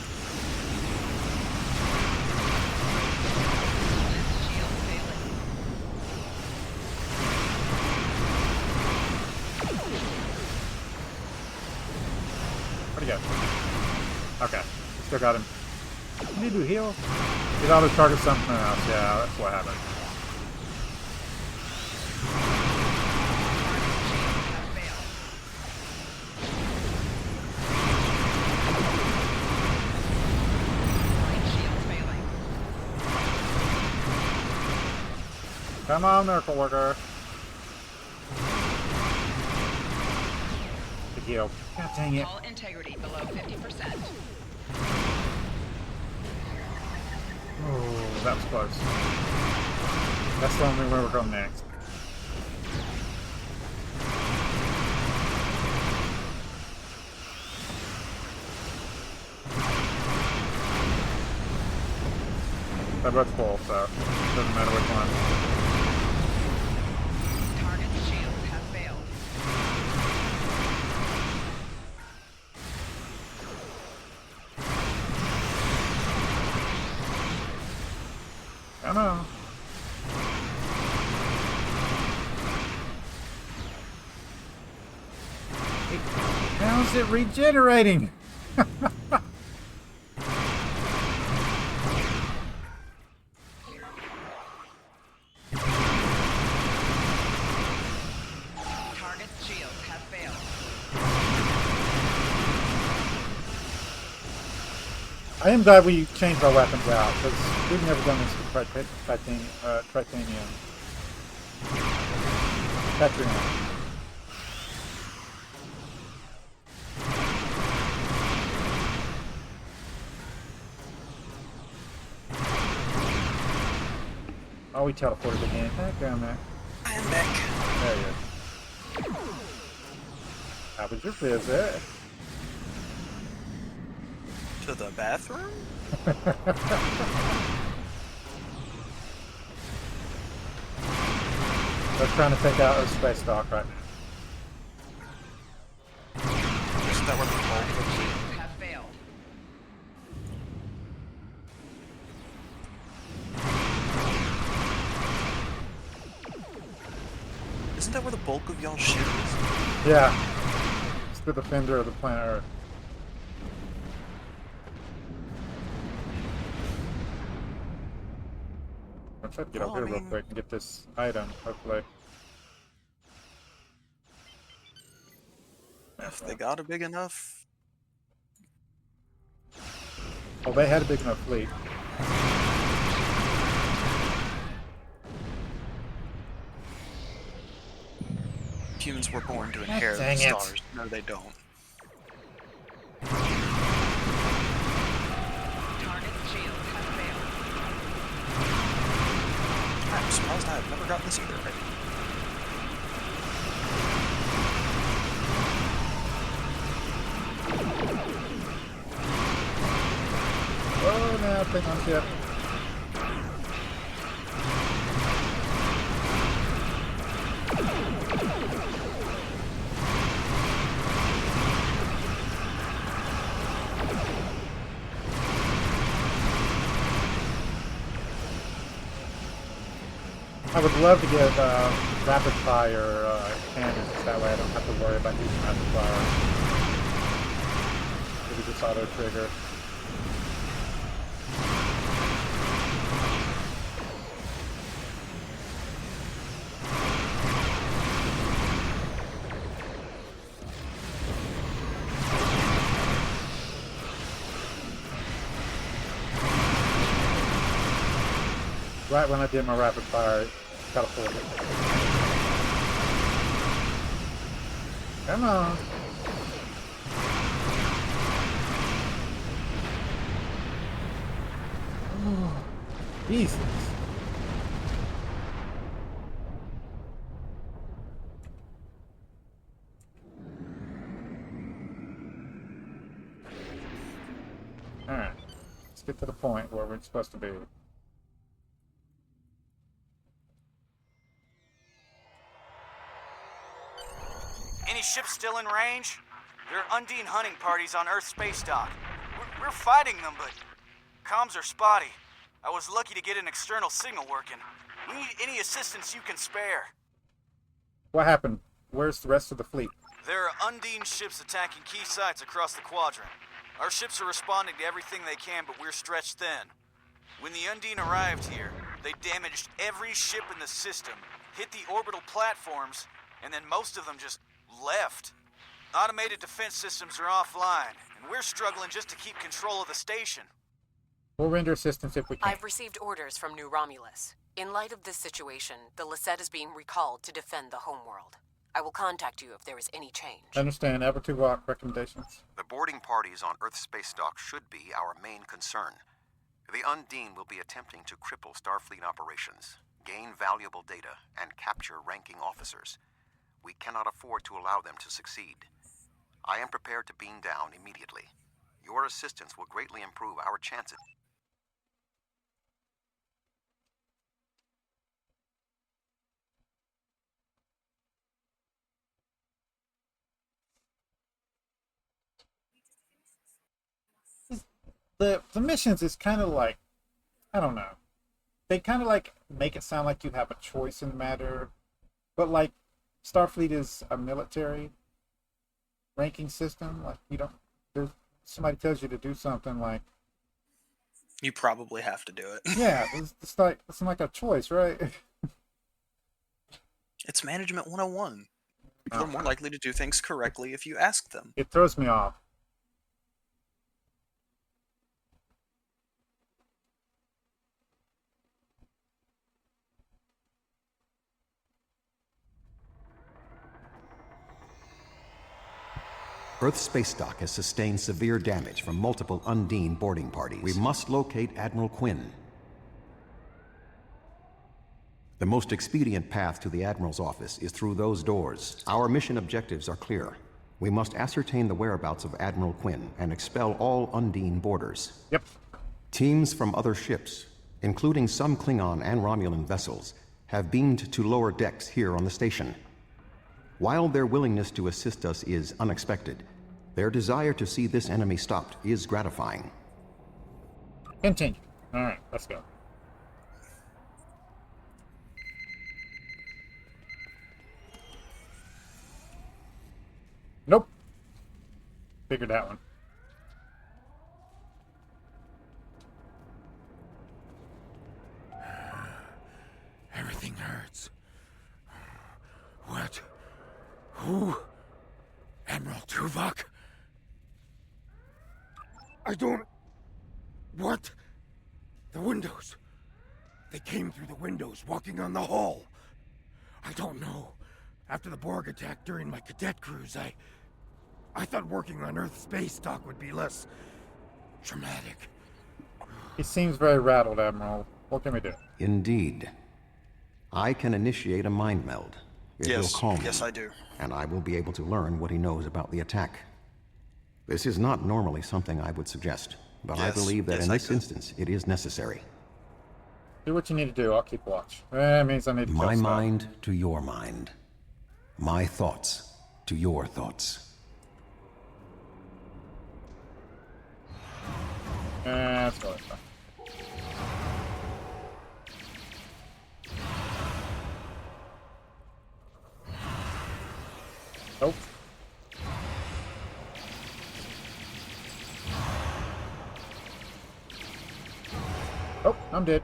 Where'd he go? Okay. Still got him. What did he do? Heal? It auto target something else. Yeah, that's what happened. Come on, miracle worker. Big heal. God dang it. Hull integrity below 50%. Oh, that was close. That's the only way we're going next. They're both full, so it doesn't matter which one. Target's shields have failed. Come on. How's it regenerating? Target's shields have failed. I am glad we changed our weapons out, because we've never done this with titanium. Petrium. Oh, we teleported again. Back down there. I am back. There you go. How was your visit? To the bathroom? They're trying to take out a space dock right now. Isn't that where the bulk of Shields have failed. Isn't that where the bulk of y'all's shit is? Yeah. It's the defender of the planet Earth. I'll try to get over here real quick and get this item, hopefully. If they got a big enough... Oh, they had a big enough fleet. Humans were born to inherit the stars. No, they don't. surprised I've never gotten this either, right? Oh, no, thing on ship. I would love to get rapid fire cannons. That way I don't have to worry about using rapid fire. Maybe just auto trigger. Right when I did my rapid fire, got a pull it. Come on. Oh, Jesus. Alright. Let's get to the point where we're supposed to be. Any ships still in range? There are Undine hunting parties on Earth space dock. We're fighting them, but comms are spotty. I was lucky to get an external signal working. We need any assistance you can spare. What happened? Where's the rest of the fleet? There are Undine ships attacking key sites across the quadrant. Our ships are responding to everything they can, but we're stretched thin. When the Undine arrived here, they damaged every ship in the system, hit the orbital platforms, and then most of them just left. Automated defense systems are offline, and we're struggling just to keep control of the station. We'll render assistance if we can. I've received orders from New Romulus. In light of this situation, the Lisette is being recalled to defend the homeworld. I will contact you if there is any change. Understand. Admiral Tuvok recommendations. The boarding parties on Earth space dock should be our main concern. The Undine will be attempting to cripple Starfleet operations, gain valuable data, and capture ranking officers. We cannot afford to allow them to succeed. I am prepared to beam down immediately. Your assistance will greatly improve our chances. The missions is kind of like, I don't know. They kind of like make it sound like you have a choice in the matter, but like Starfleet is a military ranking system. Like you don't. There's somebody tells you to do something, like you probably have to do it. Yeah, it's like a choice, right? It's management 101. People are more likely to do things correctly if you ask them. It throws me off. Earth's space dock has sustained severe damage from multiple Undine boarding parties. We must locate Admiral Quinn. The most expedient path to the Admiral's office is through those doors. Our mission objectives are clear. We must ascertain the whereabouts of Admiral Quinn and expel all Undine boarders. Yep. Teams from other ships, including some Klingon and Romulan vessels, have beamed to lower decks here on the station. While their willingness to assist us is unexpected, their desire to see this enemy stopped is gratifying. Continue. All right, let's go. Nope. Figured that one. Everything hurts. What? Who? Admiral Tuvok? I don't... What? The windows. They came through the windows, walking on the hull. I don't know. After the Borg attack during my cadet cruise, I thought working on Earth space dock would be less traumatic. He seems very rattled, Admiral. What can we do? Indeed. I can initiate a mind meld. It will calm him, yes, I do. and I will be able to learn what he knows about the attack. This is not normally something I would suggest, but I believe that in this instance it is necessary. Do what you need to do. I'll keep watch. That means I need to kill My stuff. mind to your mind. My thoughts to your thoughts. That's really fun. Nope. Oh, I'm dead.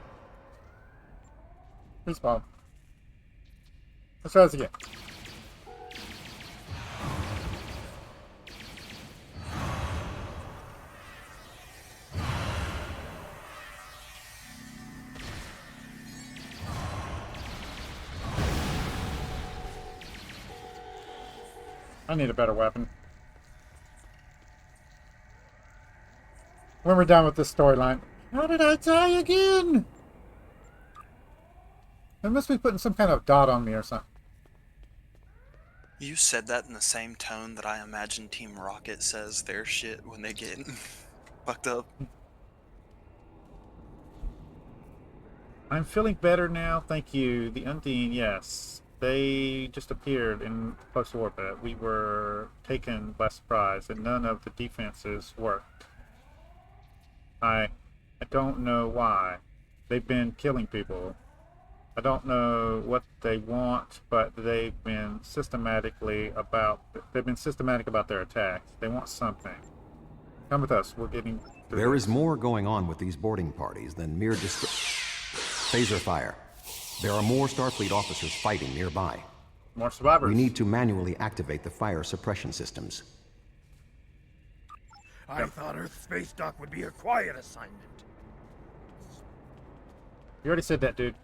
Respawn. Let's try this again. I need a better weapon. When we're done with this storyline. How did I die again? They must be putting some kind of dot on me or something. You said that in the same tone that I imagine Team Rocket says their shit when they get fucked up. I'm feeling better now, thank you. The Undine, yes. They just appeared in close orbit. We were taken by surprise, and none of the defenses worked. I don't know why. They've been killing people. I don't know what they want, but they've been systematic about their attacks. They want something. Come with us. We're getting through There this. is more going on with these boarding parties than mere phaser fire. There are more Starfleet officers fighting nearby. More survivors. We need to manually activate the fire suppression systems. I thought Earth Space Dock would be a quiet assignment. You already said that, dude.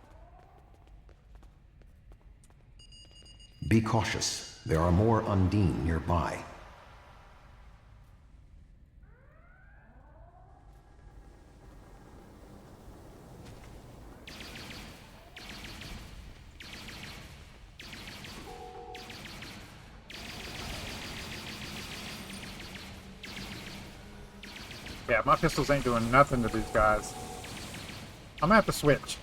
Be cautious. There are more Undine nearby. Yeah, my pistols ain't doing nothing to these guys. I'm gonna have to switch.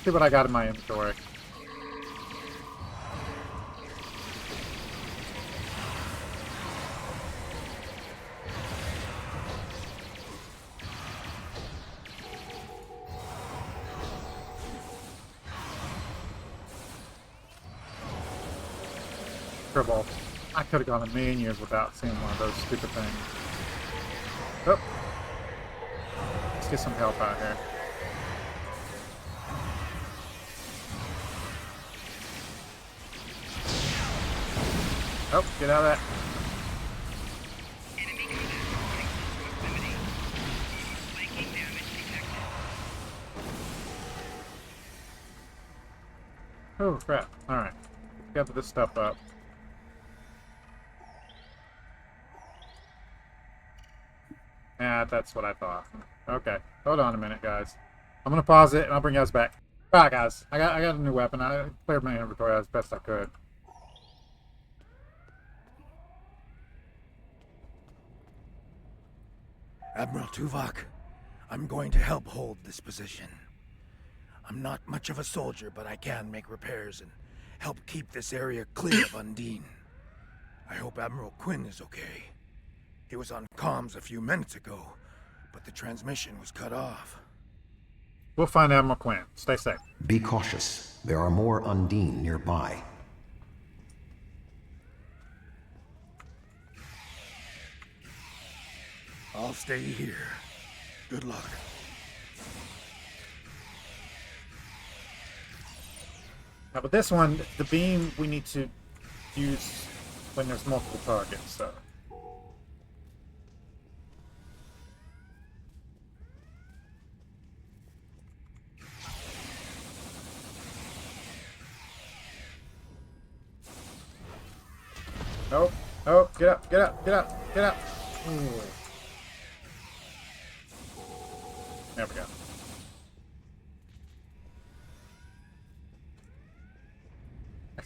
See what I got in my inventory. Triple. I could have gone a million years without seeing one of those stupid things. Oh. Let's get some help out here. Oh, get out of that. Oh, crap. Alright. Gather this stuff up. Yeah, that's what I thought. Okay. Hold on a minute, guys. I'm gonna pause it and I'll bring you guys back. Alright, guys. I got a new weapon. I cleared my inventory as best I could. Admiral Tuvok, I'm going to help hold this position. I'm not much of a soldier, but I can make repairs and help keep this area clear of Undine. I hope Admiral Quinn is okay. He was on comms a few minutes ago, but the transmission was cut off. We'll find Admiral Quinn. Stay safe. Be cautious. There are more Undine nearby. I'll stay here. Good luck. Now with this one, the beam we need to use when there's multiple targets, so. Oh, oh, get up, get up, get up, get up. Ooh. There we go.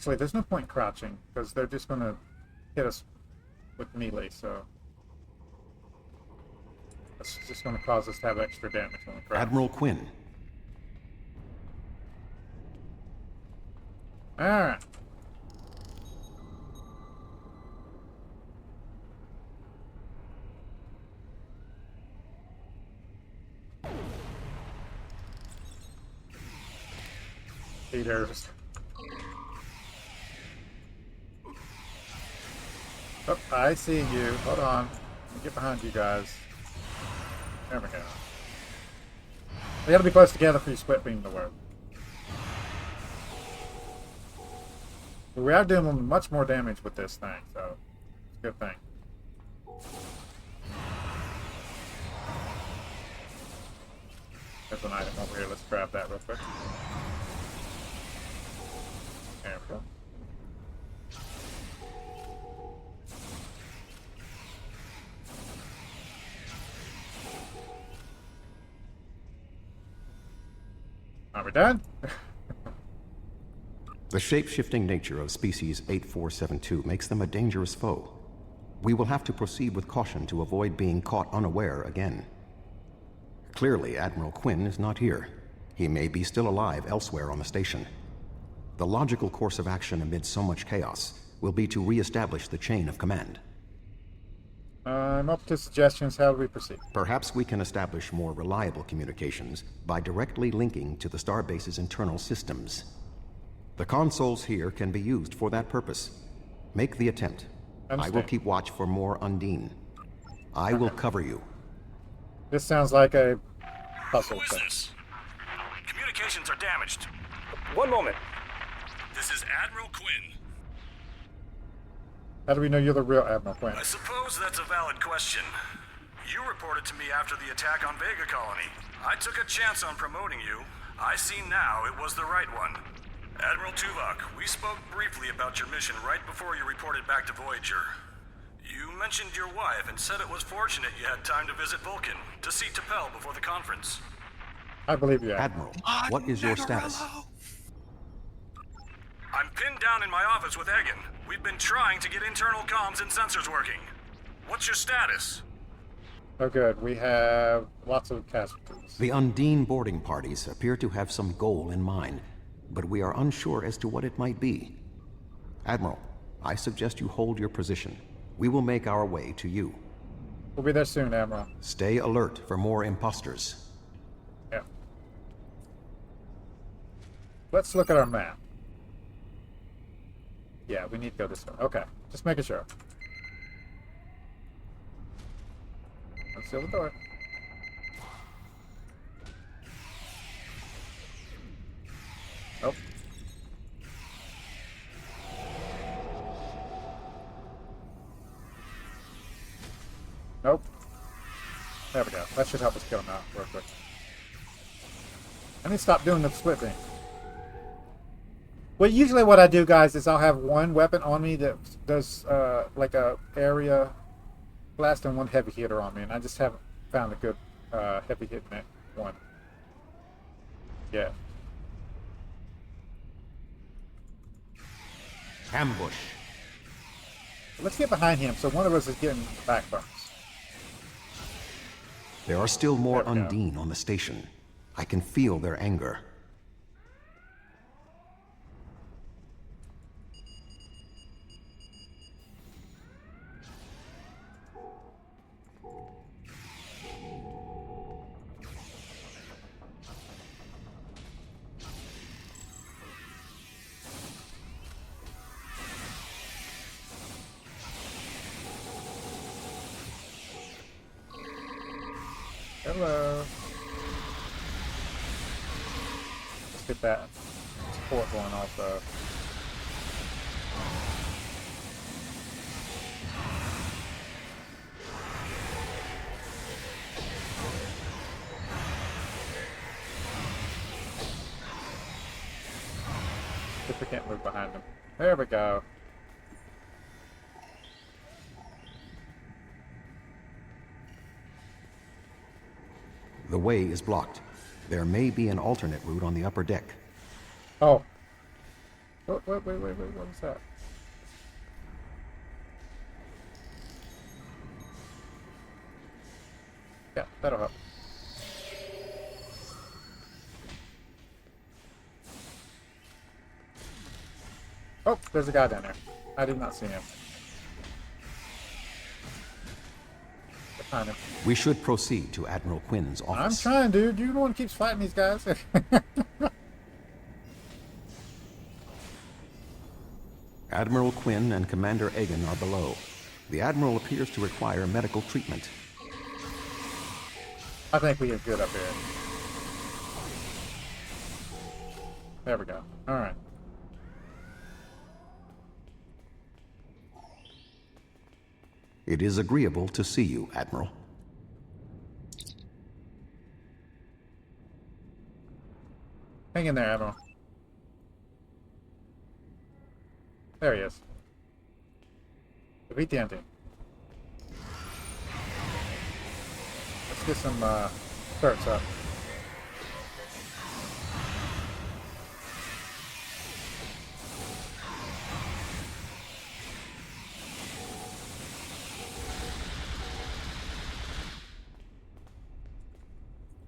Actually, there's no point crouching, because they're just going to hit us with melee, so... That's just going to cause us to have extra damage when we crouch. Admiral Quinn. Alright. Haters. Oh, I see you. Hold on. Let me get behind you guys. There we go. They gotta be close together for your split beam to work. We are doing much more damage with this thing, so it's a good thing. There's an item over here. Let's grab that real quick. There we go. Are we done? The shape-shifting nature of species 8472 makes them a dangerous foe. We will have to proceed with caution to avoid being caught unaware again. Clearly, Admiral Quinn is not here. He may be still alive elsewhere on the station. The logical course of action amid so much chaos will be to re-establish the chain of command. I'm up to suggestions. How do we proceed? Perhaps we can establish more reliable communications by directly linking to the Starbase's internal systems. The consoles here can be used for that purpose. Make the attempt. I will keep watch for more Undine. I will cover you. This sounds like a puzzle Who is thing. this? Communications are damaged. One moment. This is Admiral Quinn. How do we know you're the real Admiral Quinn? I suppose that's a valid question. You reported to me after the attack on Vega Colony. I took a chance on promoting you. I see now it was the right one. Admiral Tuvok, we spoke briefly about your mission right before you reported back to Voyager. You mentioned your wife and said it was fortunate you had time to visit Vulcan, to see T'Pel before the conference. I believe you, Admiral. What is your status? I'm pinned down in my office with Egan. We've been trying to get internal comms and sensors working. What's your status? Oh good, we have lots of casualties. The Undine boarding parties appear to have some goal in mind, but we are unsure as to what it might be. Admiral, I suggest you hold your position. We will make our way to you. We'll be there soon, Admiral. Stay alert for more imposters. Yeah. Let's look at our map. Yeah, we need to go this way. Okay, just making sure. Let's seal the door. Nope. Nope. There we go. That should help us kill him out real quick. I need to stop doing the split thing. Well, usually what I do, guys, is I'll have one weapon on me that does like a area blast and one heavy hitter on me, and I just haven't found a good heavy hitting one. Yeah. Ambush. Let's get behind him so one of us is getting the back bumps. There are still more Undine on the station. I can feel their anger. Hello. Let's get that support going also. If we can't move behind them. There we go. The way is blocked. There may be an alternate route on the upper deck. Oh. Oh, wait, what was that? Yeah, that'll help. Oh, there's a guy down there. I did not see him. Behind him. We should proceed to Admiral Quinn's office. I'm trying, dude. You're the one who keeps fighting these guys. Admiral Quinn and Commander Egan are below. The Admiral appears to require medical treatment. I think we are good up here. There we go. Alright. It is agreeable to see you, Admiral. Hang in there, Admiral. There he is. Defeat the ending. Let's get some turrets up.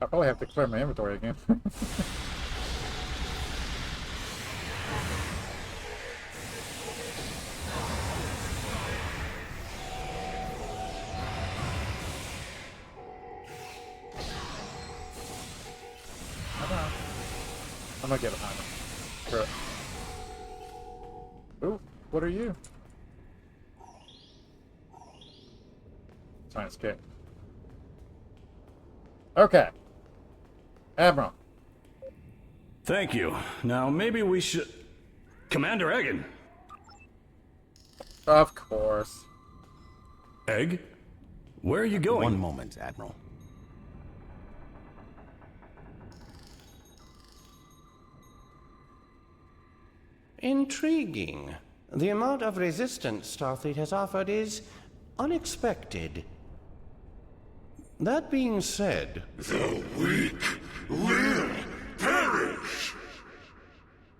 I'll probably have to clear my inventory again. I'm gonna get behind him. Sure. Ooh, what are you? Trying to escape. Okay. Admiral. Thank you. Now, maybe we should... Commander Egan! Of course. Egg? Where are you going? One moment, Admiral. Intriguing. The amount of resistance Starfleet has offered is unexpected. That being said... The weak will perish.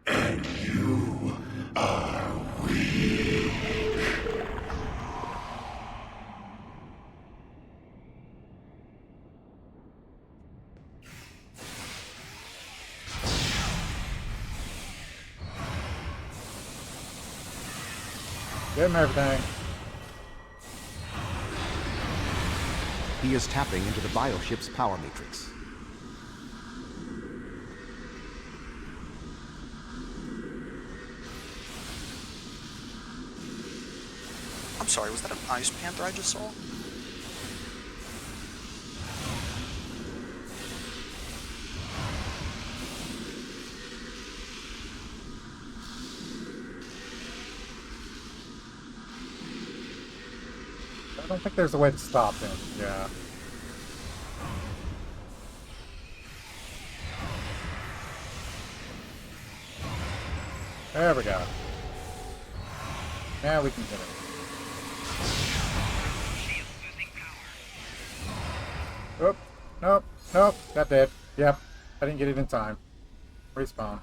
And you are weak. Get him everything. He is tapping into the bioship's power matrix. I'm sorry, was that an ice panther I just saw? I don't think there's a way to stop him. Yeah. There we go. Now we can get it. Oop. Nope. Nope. Got dead. Yep. I didn't get it in time. Respawn.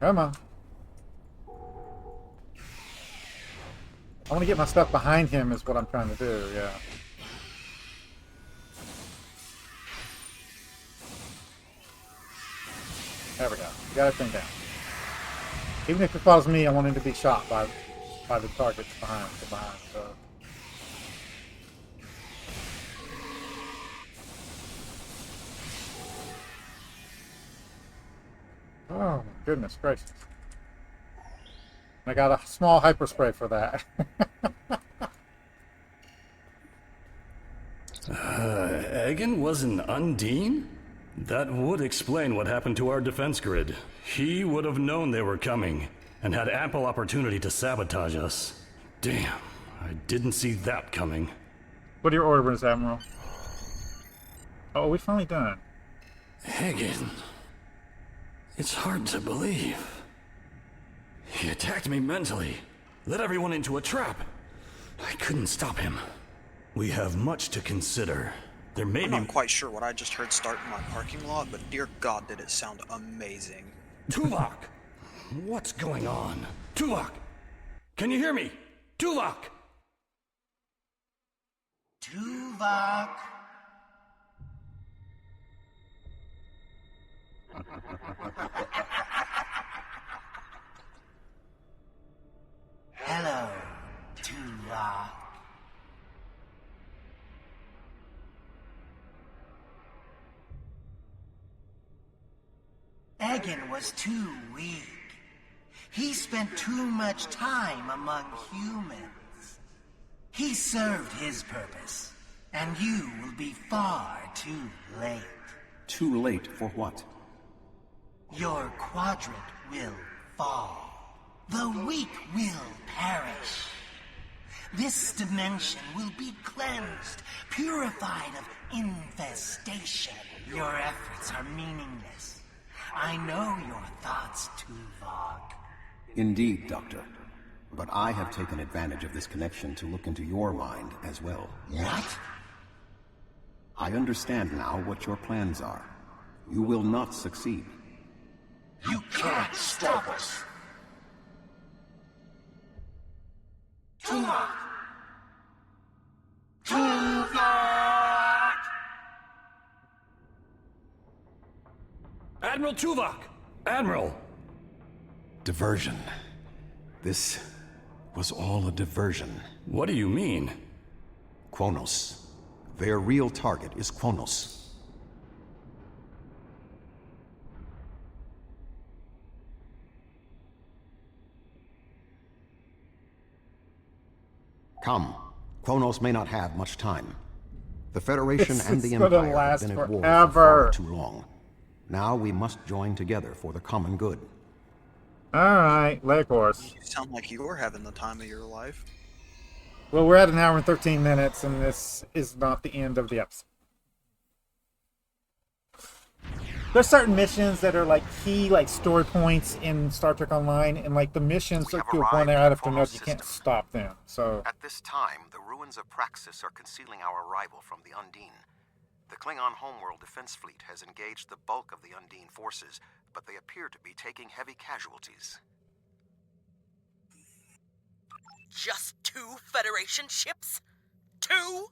Come on. I want to get my stuff behind him is what I'm trying to do, yeah. There we go. Got everything down. Even if it follows me, I want him to be shot by the targets behind. So. Oh my goodness gracious. I got a small hyperspray for that. Egan was an Undine? That would explain what happened to our defense grid. He would have known they were coming, and had ample opportunity to sabotage us. Damn, I didn't see that coming. What are your orders, Admiral? Oh, we finally done. Egan... It's hard to believe. He attacked me mentally, led everyone into a trap. I couldn't stop him. We have much to consider. I'm not quite sure what I just heard start in my parking lot, but dear God, did it sound amazing. Tuvok! What's going on? Tuvok! Can you hear me? Tuvok! Tuvok! Hello, Tuvok. Egan was too weak. He spent too much time among humans. He served his purpose, and you will be far too late. Too late for what? Your quadrant will fall. The weak will perish. This dimension will be cleansed, purified of infestation. Your efforts are meaningless. I know your thoughts, Tuvok. Indeed, Doctor. But I have taken advantage of this connection to look into your mind as well. What? I understand now what your plans are. You will not succeed. You can't stop us. Tuvok! Tuvok! Admiral Tuvok! Admiral! Diversion. This was all a diversion. What do you mean? Kronos. Their real target is Kronos. Come. Kronos may not have much time. The Federation and the Empire have been at war for far too long. Now we must join together for the common good. Alright, leg horse. You sound like you're having the time of your life. Well, we're at an hour and 13 minutes, and this is not the end of the episode. There's certain missions that are like key, like story points in Star Trek Online, and like the missions are to a point out after note you can't stop them. So at this time, the ruins of Praxis are concealing our arrival from the Undine. The Klingon homeworld defense fleet has engaged the bulk of the Undine forces, but they appear to be taking heavy casualties. Just 2 Federation ships? 2?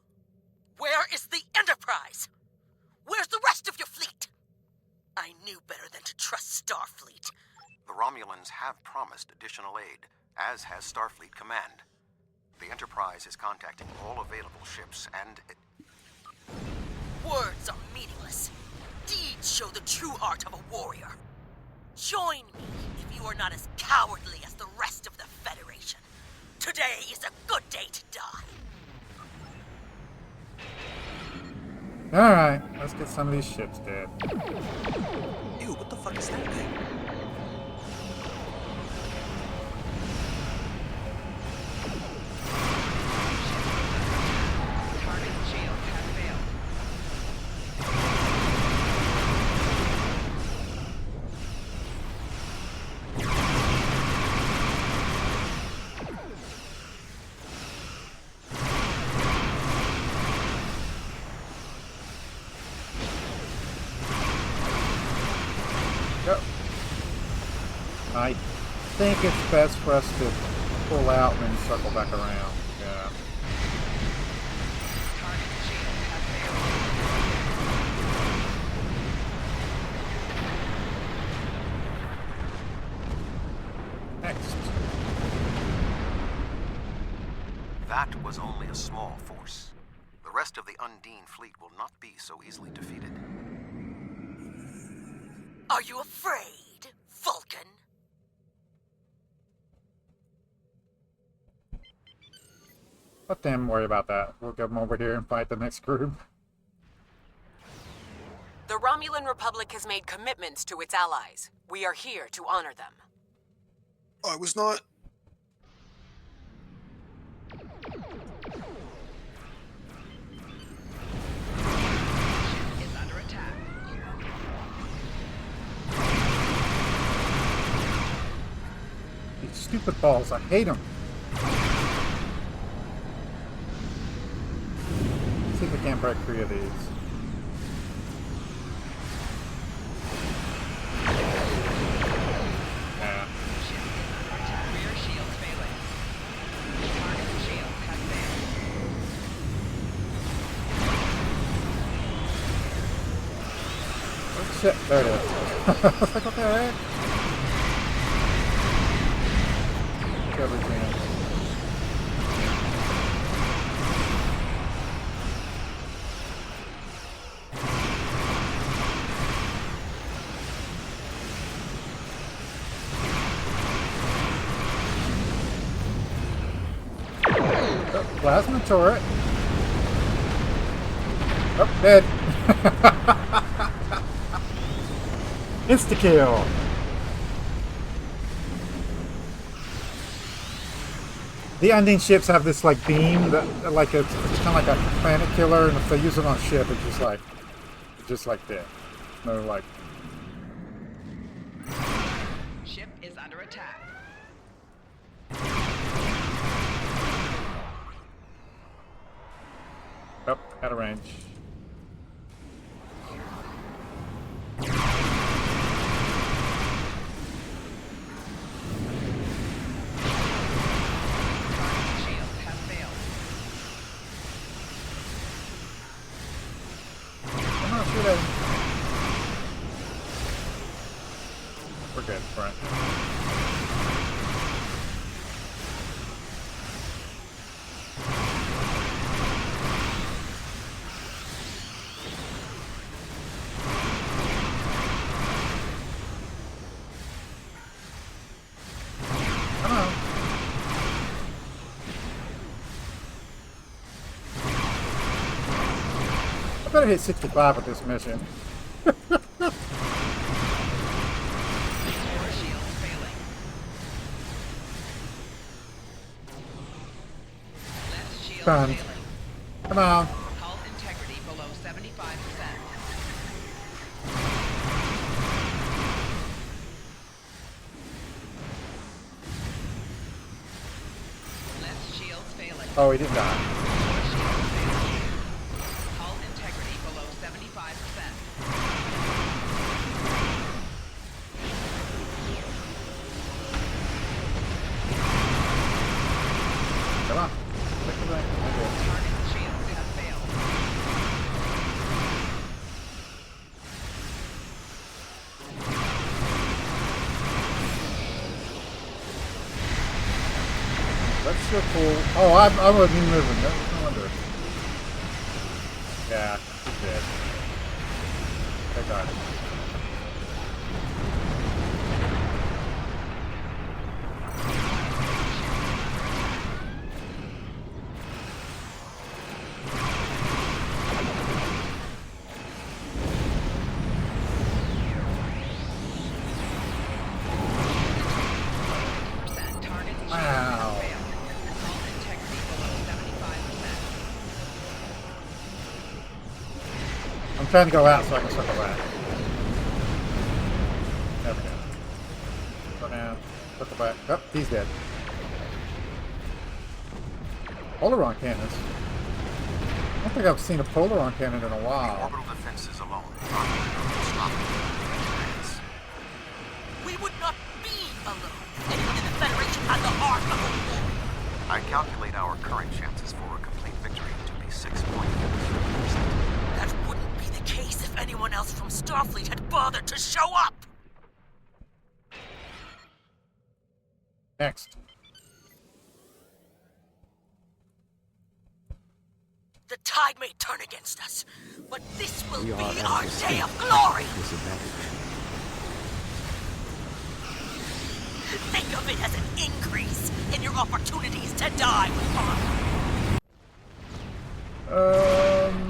Where is the Enterprise? Where's the rest of your fleet? I knew better than to trust Starfleet. The Romulans have promised additional aid, as has Starfleet Command. The Enterprise is contacting all available ships, and Words are meaningless. Deeds show the true heart of a warrior. Join me if you are not as cowardly as the rest of the Federation. Today is a good day to die. alright, let's get some of these ships dead. Ew, what the fuck is that thing? Target shield has failed. I think it's best for us to pull out and then circle back around. Yeah. Next. that was only a small force. The rest of the Undine fleet will not be so easily defeated. Are you afraid, Vulcan? Let them worry about that. We'll get them over here and fight the next group. The Romulan Republic has made commitments to its allies. We are here to honor them. I was not. Is under attack. These stupid balls, I hate them. See if we can't break free of these. shit. There it is. I was like, what the heck? Everything. Oh, plasma turret. Oh, dead. Insta-kill. The Undine ships have this like beam that like it's kind of like a planet killer, and if they use it on a ship, it's just like that. No, like. Ship is under attack. Oh, out of range. We're good, front. Come on. I better hit 65 with this mission. Stunned. Come on. Hull integrity below 75%. Left shields failing. Oh, he didn't die. Hull integrity below 75%. Come on. Target shields have failed. That's so cool. Oh, I wasn't even moving. No wonder. Yeah, he's dead. I got it. Wow. I'm trying to go out so I can circle back. There we go. Go down, circle back. Oh, he's dead. Polaron cannons. I don't think I've seen a Polaron cannon in a while. Orbital defenses alone will stop it. We would not be alone. Anyone in the Federation had the heart of a war. I calculate our current chances for a complete victory to be 6.4%. That wouldn't be the case if anyone else from Starfleet had bothered to show up. Next. The tide may turn against us, but this will be our day of glory. Think of it as an increase in your opportunities to die with honor.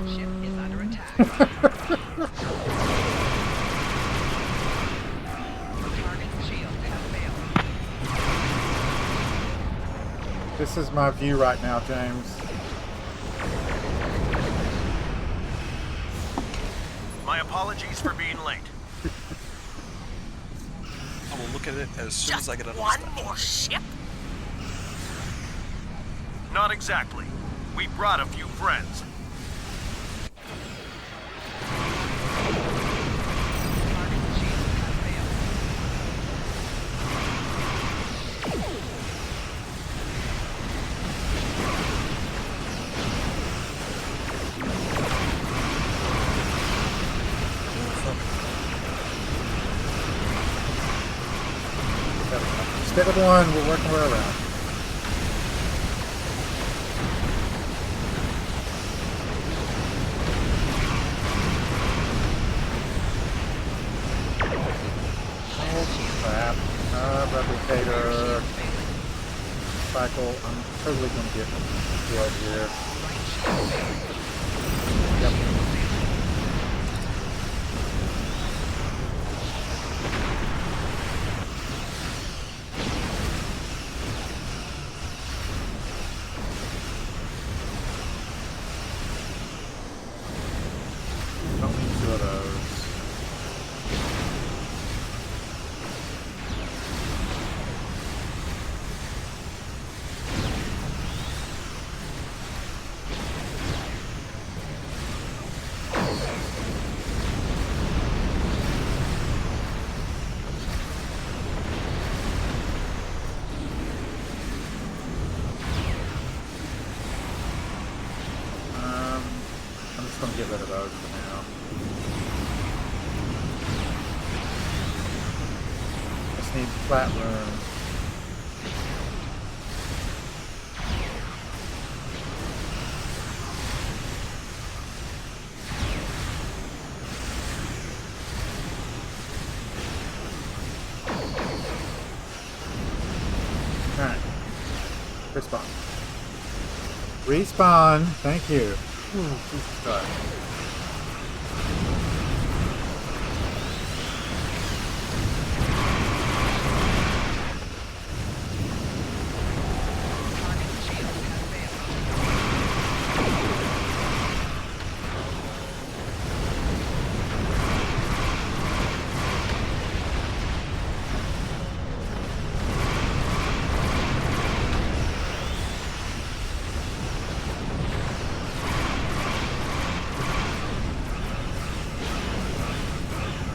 Ship is under attack. Target's shields have failed. This is my view right now, James. My apologies for being late. I will look at it as soon as I get out of the One station. more ship? Not exactly. We brought a few friends. Stick with one, we'll work our way around. Oh crap. Replicator. Cycle. I'm totally gonna get killed here. Yep. Don't need two of those. I'm just gonna get rid of those for now. Just need flat room. Alright. Respawn. Respawn. Thank you. Ooh, Jesus Christ.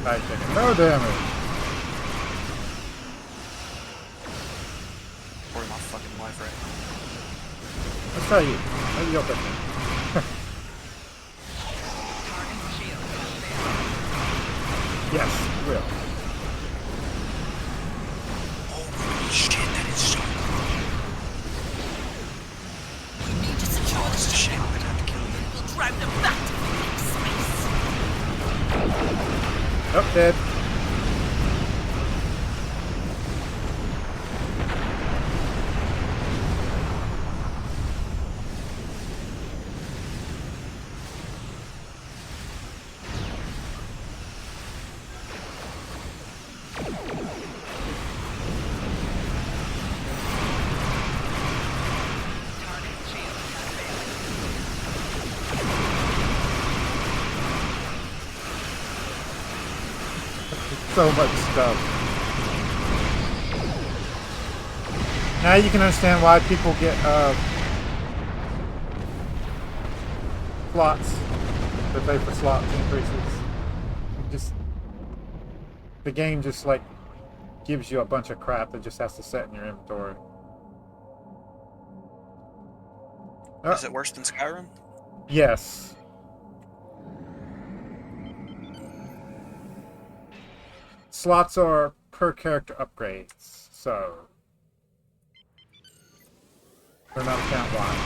Taking no damage. For my fucking life right now. Let's try you. Maybe you'll pick me. Yes, you will. Holy shit, that is so We need to secure the ship. We'll drive them back to space. Oh, dead. So much stuff. Now you can understand why people get slots. They pay for slot increases. Just the game just like gives you a bunch of crap that just has to set in your inventory. Is it worse than Skyrim? Yes. Slots are per character upgrades, so they're not count-wise.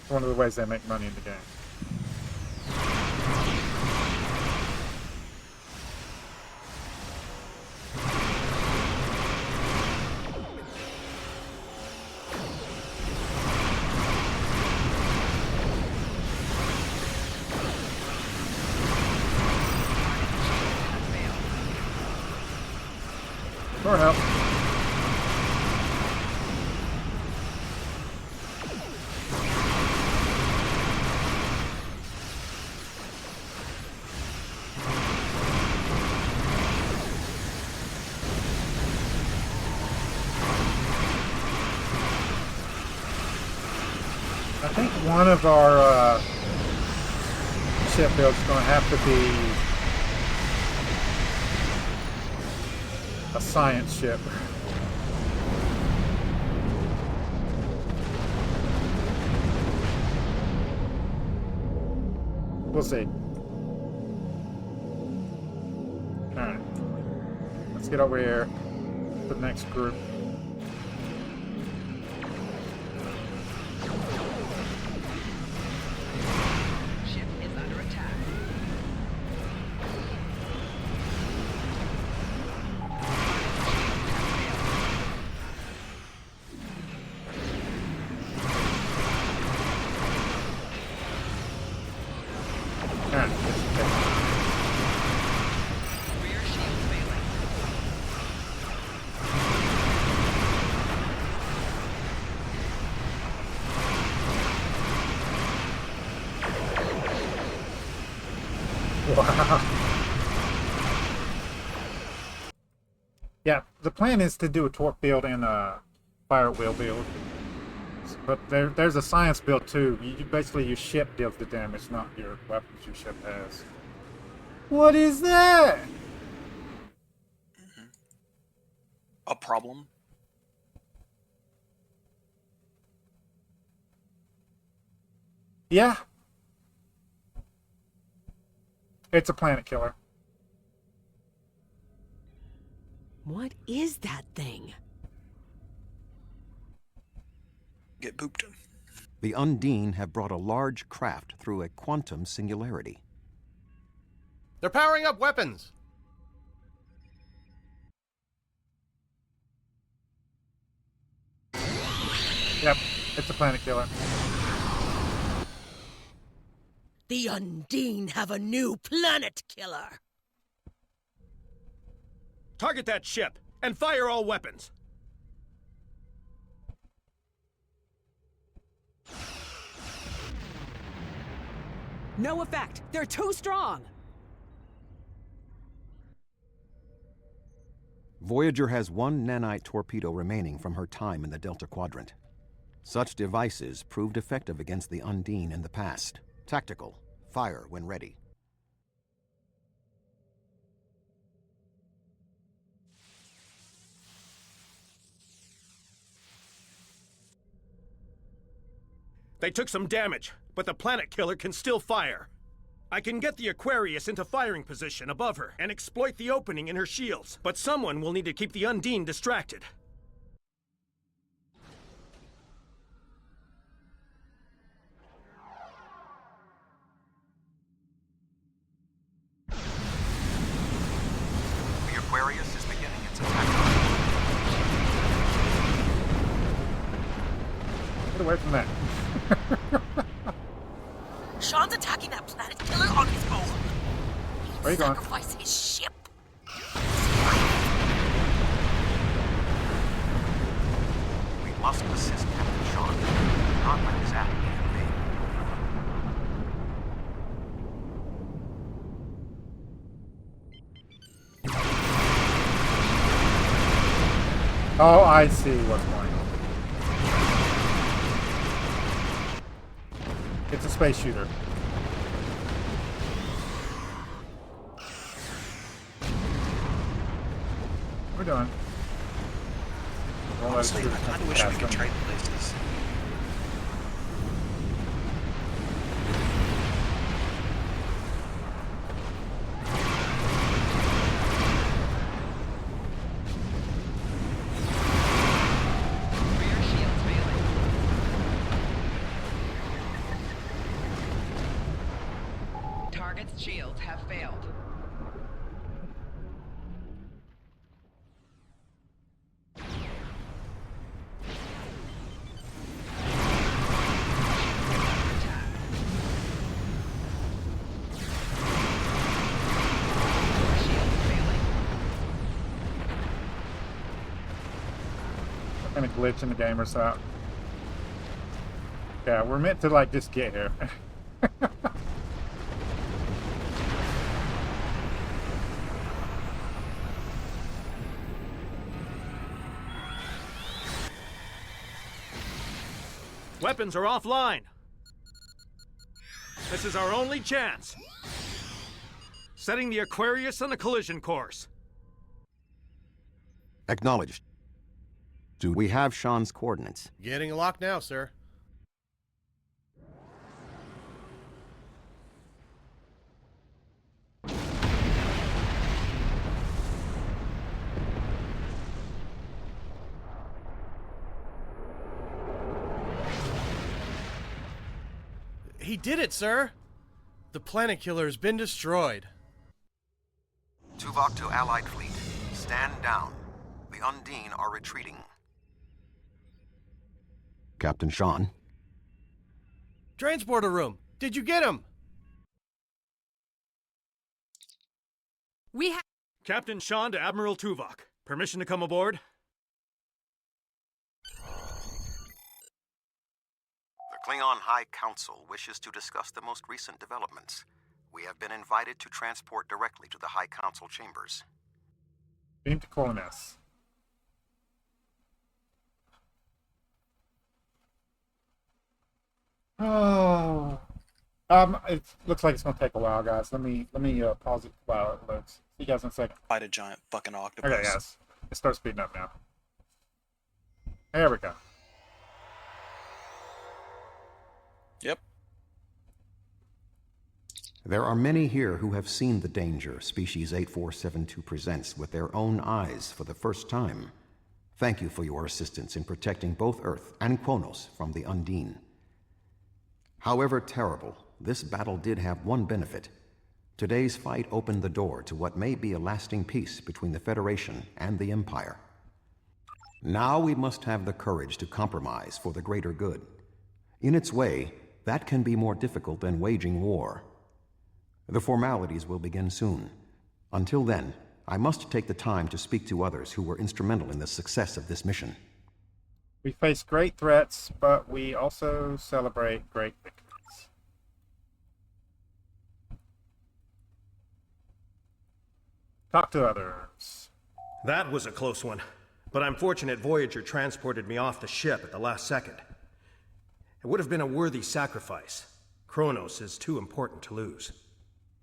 It's one of the ways they make money in the game. More help. I think one of our ship builds is going to have to be a science ship. We'll see. Alright. Let's get over here. the next group. Ship is under attack. Rear shield failing. Wow. Yeah, the plan is to do a torque build and a fire wheel build. But there's a science build too. Basically, your ship deals the damage, not your weapons your ship has. What is that? A problem? Yeah. It's a planet killer. What is that thing? Get pooped. The Undine have brought a large craft through a quantum singularity. They're powering up weapons. Yep, it's a planet killer. The Undine have a new planet killer. Target that ship and fire all weapons. No effect. They're too strong. Voyager has one nanite torpedo remaining from her time in the Delta Quadrant. Such devices proved effective against the Undine in the past. Tactical. Fire when ready. They took some damage, but the planet killer can still fire. I can get the Aquarius into firing position above her and exploit the opening in her shields, but someone will need to keep the Undine distracted. The Aquarius is beginning its attack. Get away from that. Sean's attacking that planet killer on his own. Where are you going? Sacrifice his ship. We must assist Captain Sean. Not let this act be in vain. Oh, I see what's going on. It's a space shooter. We're done. Honestly, I kind of wish we could trade places. Rear shields failing. Target's shields have failed. Kind of glitch in the game or something. Yeah, we're meant to like just get here. Weapons are offline. This is our only chance. Setting the Aquarius on a collision course. Acknowledged. Do we have Sean's coordinates? Getting a lock now, sir. He did it, sir! The planet killer has been destroyed. Tuvok to Allied fleet. Stand down. The Undine are retreating. Captain Sean. Transporter room! Did you get him? We have... Captain Sean to Admiral Tuvok. Permission to come aboard? The Klingon High Council wishes to discuss the most recent developments. We have been invited to transport directly to the High Council chambers. Beam to Coloness. Oh. It looks like it's gonna take a while, guys. Let me pause it while it loads. See you guys in a second. Fight a giant fucking octopus. Okay, guys. It starts speeding up now. There we go. Yep. There are many here who have seen the danger Species 8472 presents with their own eyes for the first time. Thank you for your assistance in protecting both Earth and Kronos from the Undine. However terrible, this battle did have one benefit. Today's fight opened the door to what may be a lasting peace between the Federation and the Empire. Now we must have the courage to compromise for the greater good. In its way, that can be more difficult than waging war. The formalities will begin soon. Until then, I must take the time to speak to others who were instrumental in the success of this mission. We face great threats, but we also celebrate great victories. Talk to others. That was a close one, but I'm fortunate Voyager transported me off the ship at the last second. It would have been a worthy sacrifice. Kronos is too important to lose.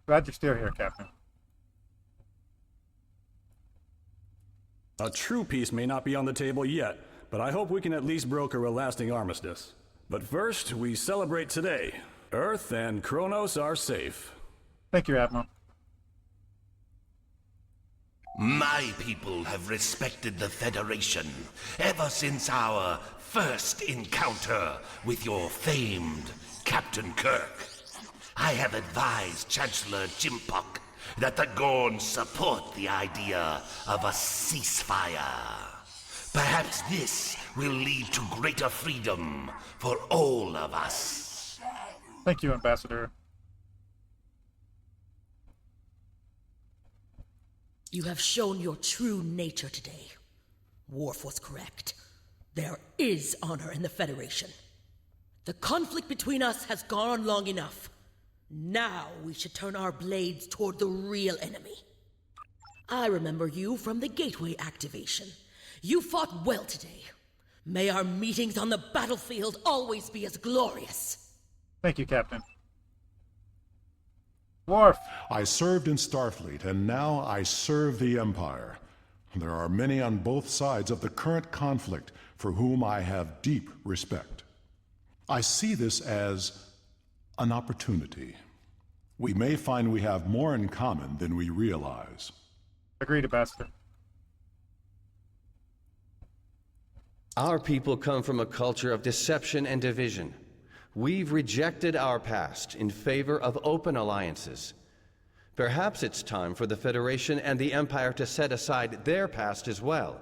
Glad you're still here, Captain. A true peace may not be on the table yet, but I hope we can at least broker a lasting armistice. But first, we celebrate today. Earth and Kronos are safe. Thank you, Admiral. My people have respected the Federation ever since our first encounter with your famed Captain Kirk. I have advised Chancellor Jimpok that the Gorns support the idea of a ceasefire. Perhaps this will lead to greater freedom for all of us. Thank you, Ambassador. You have shown your true nature today. Worf was correct. There is honor in the Federation. The conflict between us has gone on long enough. Now we should turn our blades toward the real enemy. I remember you from the Gateway activation. You fought well today. May our meetings on the battlefield always be as glorious. Thank you, Captain. Worf. I served in Starfleet, and now I serve the Empire. There are many on both sides of the current conflict for whom I have deep respect. I see this as an opportunity. We may find we have more in common than we realize. Agreed, Ambassador. Our people come from a culture of deception and division. We've rejected our past in favor of open alliances. Perhaps it's time for the Federation and the Empire to set aside their past as well.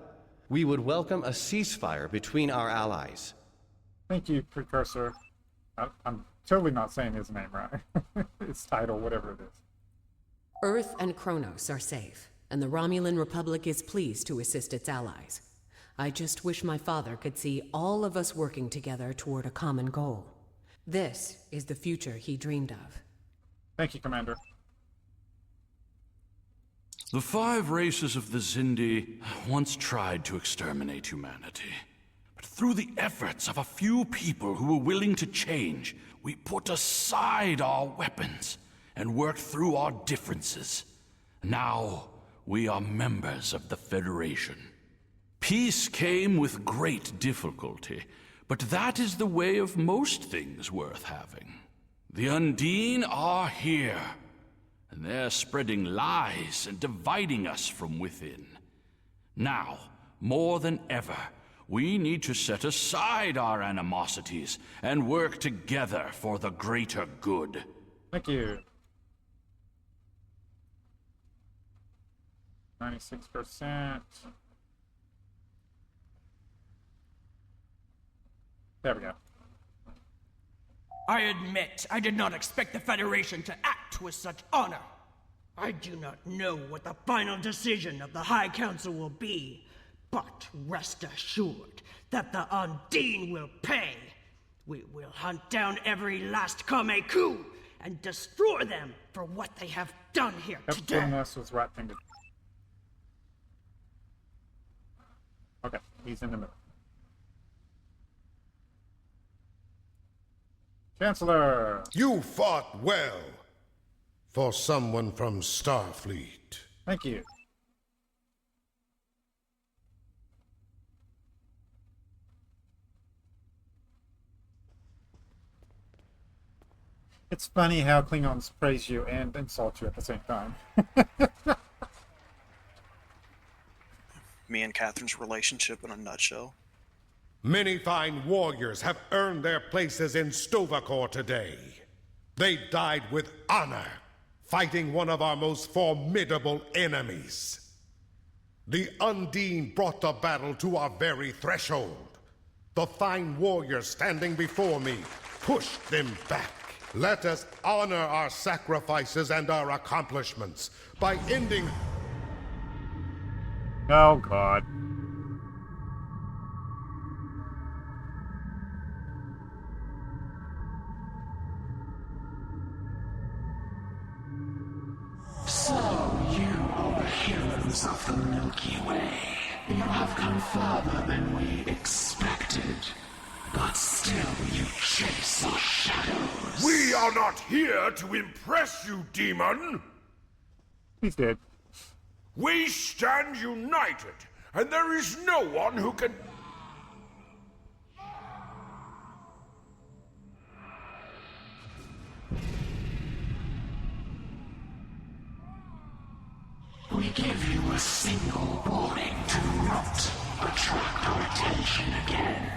We would welcome a ceasefire between our allies. Thank you, Precursor. I'm totally not saying his name right. His title, whatever it is. Earth and Kronos are safe, and the Romulan Republic is pleased to assist its allies. I just wish my father could see all of us working together toward a common goal. This is the future he dreamed of. Thank you, Commander. The 5 races of the Xindi once tried to exterminate humanity. But through the efforts of a few people who were willing to change, we put aside our weapons and worked through our differences. Now, we are members of the Federation. Peace came with great difficulty, but that is the way of most things worth having. The Undine are here, and they're spreading lies and dividing us from within. Now, more than ever, We need to set aside our animosities and work together for the greater good. Thank you. 96%. There we go. I admit I did not expect the Federation to act with such honor. I do not know what the final decision of the High Council will be, but rest assured that the Undine will pay. We will hunt down every last Kameku and destroy them for what they have done here today. F1S was right-fingered. Okay, he's in the middle. Chancellor! You fought well for someone from Starfleet. Thank you. It's funny how Klingons praise you and insult you at the same time. Me and Catherine's relationship in a nutshell. Many fine warriors have earned their places in Stovacor today. They died with honor, fighting one of our most formidable enemies. The Undine brought the battle to our very threshold. The fine warriors standing before me pushed them back. Let us honor our sacrifices and our accomplishments by ending... Oh, God. So, you are the heroes of the Milky Way. You have come further than we expected. But still you chase our shadows. We are not here to impress you, demon! He's dead. We stand united, and there is no one who can... We give you a single warning to not attract our attention again.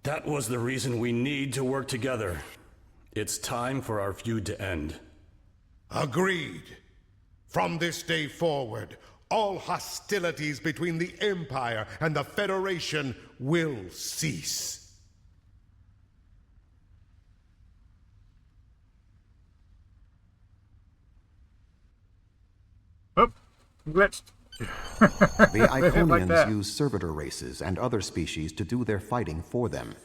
That was the reason we need to work together. It's time for our feud to end. Agreed. From this day forward, all hostilities between the Empire and the Federation will cease. Oh, glitched. The Iconians like use servitor races and other species to do their fighting for them.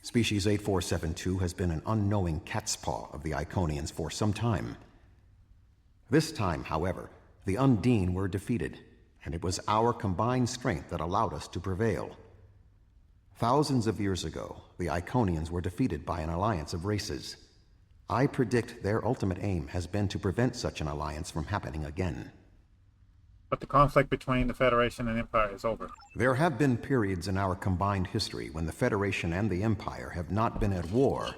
Species 8472 has been an unknowing cat's paw of the Iconians for some time. This time, however, the Undine were defeated, and it was our combined strength that allowed us to prevail. Thousands of years ago, the Iconians were defeated by an alliance of races. I predict their ultimate aim has been to prevent such an alliance from happening again. But the conflict between the Federation and Empire is over. There have been periods in our combined history when the Federation and the Empire have not been at war,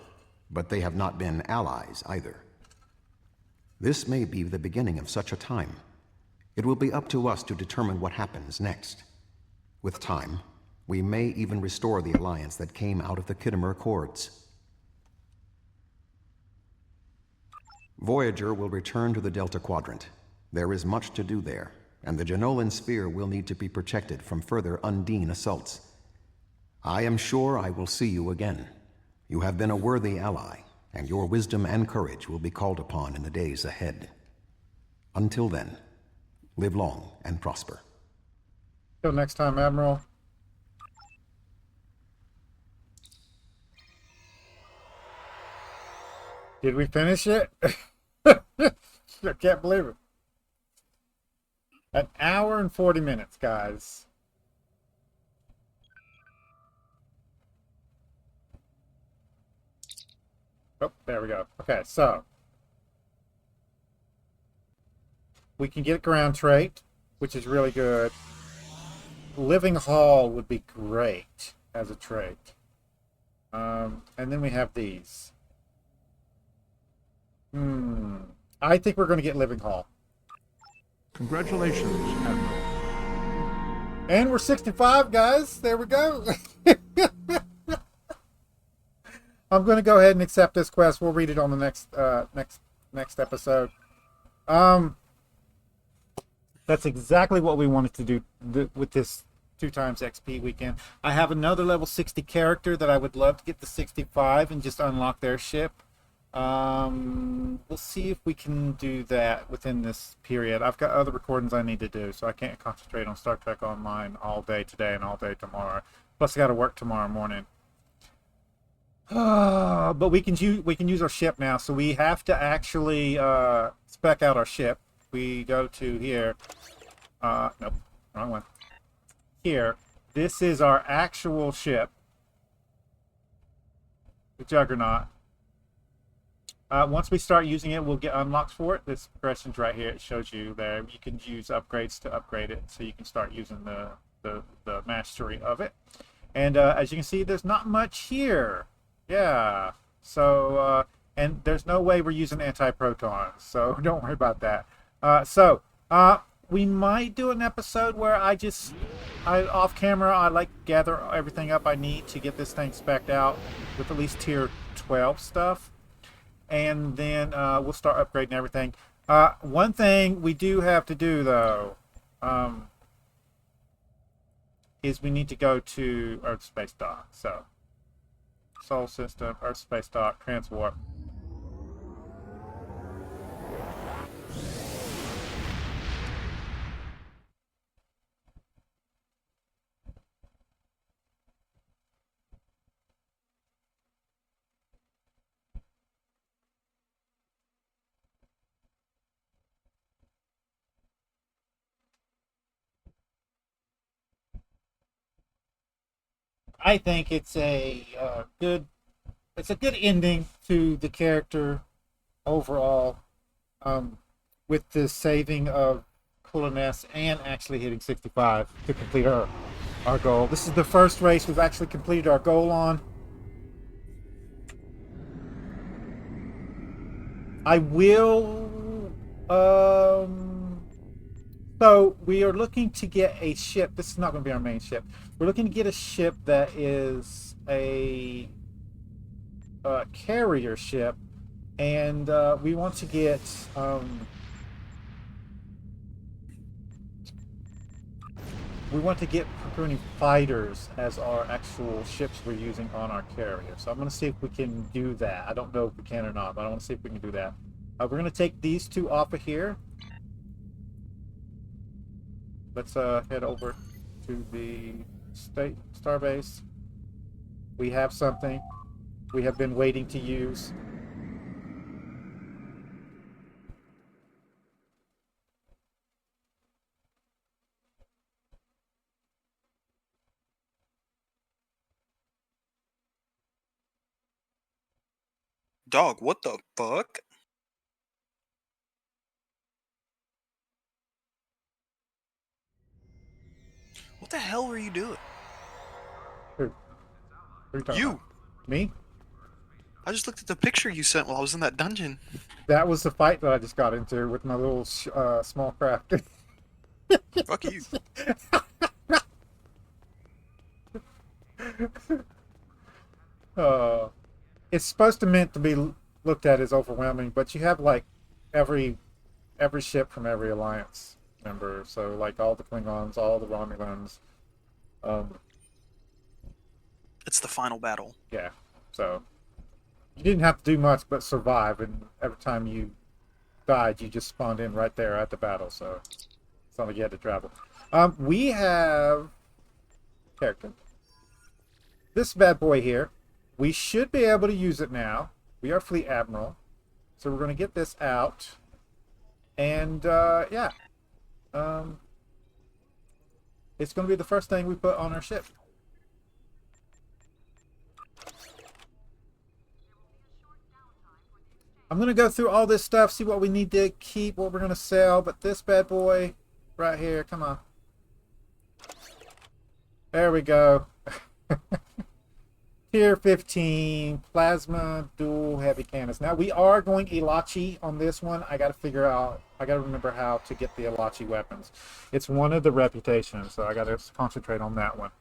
but they have not been allies either. This may be the beginning of such a time. It will be up to us to determine what happens next. With time, we may even restore the alliance that came out of the Khitomer Accords. Voyager will return to the Delta Quadrant. There is much to do there, and the Jenolan Sphere will need to be protected from further Undine assaults. I am sure I will see you again. You have been a worthy ally, and your wisdom and courage will be called upon in the days ahead. Until then, live long and prosper. Till next time, Admiral. Did we finish it? I can't believe it. An hour and 40 minutes, guys. Oh, there we go. Okay, so we can get ground trait, which is really good. Living Hall would be great. as a trait. And then we have these. I think we're going to get Living Hall. Congratulations, Admiral. And we're 65, guys. There we go. I'm going to go ahead and accept this quest. We'll read it on the next episode. That's exactly what we wanted to do with this 2x XP weekend. I have another level 60 character that I would love to get to 65 and just unlock their ship. We'll see if we can do that within this period. I've got other recordings I need to do, so I can't concentrate on Star Trek Online all day today and all day tomorrow. Plus, I got to work tomorrow morning. But we can use our ship now, so we have to actually spec out our ship. We go to here. Nope, wrong one. Here, this is our actual ship, the Juggernaut. Once we start using it, we'll get unlocks for it. This progression's right here. It shows you there. You can use upgrades to upgrade it, so you can start using the mastery of it. And as you can see, there's not much here. Yeah. So, and there's no way we're using anti-protons, so don't worry about that. We might do an episode where off camera, I like gather everything up I need to get this thing spec'd out with at least tier 12 stuff. And then we'll start upgrading everything. One thing we do have to do, though, is we need to go to Earth Space Dock. So, Sol System, Earth Space Dock, Transwarp. I think it's a good ending to the character overall, with the saving of Coolness and actually hitting 65 to complete our goal. This is the first race we've actually completed our goal on. I will so we are looking to get a ship. This is not going to be our main ship. We're looking to get a ship that is a carrier ship, and we want to get Pakuni fighters as our actual ships we're using on our carrier. So I'm going to see if we can do that. I don't know if we can or not, but I want to see if we can do that. We're going to take these two off of here. Let's head over to the starbase. We have something we have been waiting to use. Dog, what the fuck? What the hell were you doing? Who? What are you talking You. about? Me? I just looked at the picture you sent while I was in that dungeon. That was the fight that I just got into with my little small craft. Fuck you. It's supposed to meant to be looked at as overwhelming, but you have like every ship from every alliance member. So like all the Klingons, all the Romulans. It's the final battle. Yeah. So you didn't have to do much but survive, and every time you died, you just spawned in right there at the battle. So it's not like you had to travel. We have character. This bad boy here. We should be able to use it now. We are Fleet Admiral. So we're going to get this out. And, yeah. It's going to be the first thing we put on our ship. I'm going to go through all this stuff, see what we need to keep, what we're going to sell. But this bad boy right here, come on. There we go. Tier 15 plasma dual heavy cannons. Now we are going Elachi on this one. I got to remember how to get the Elachi weapons. It's one of the reputations, so I got to concentrate on that one.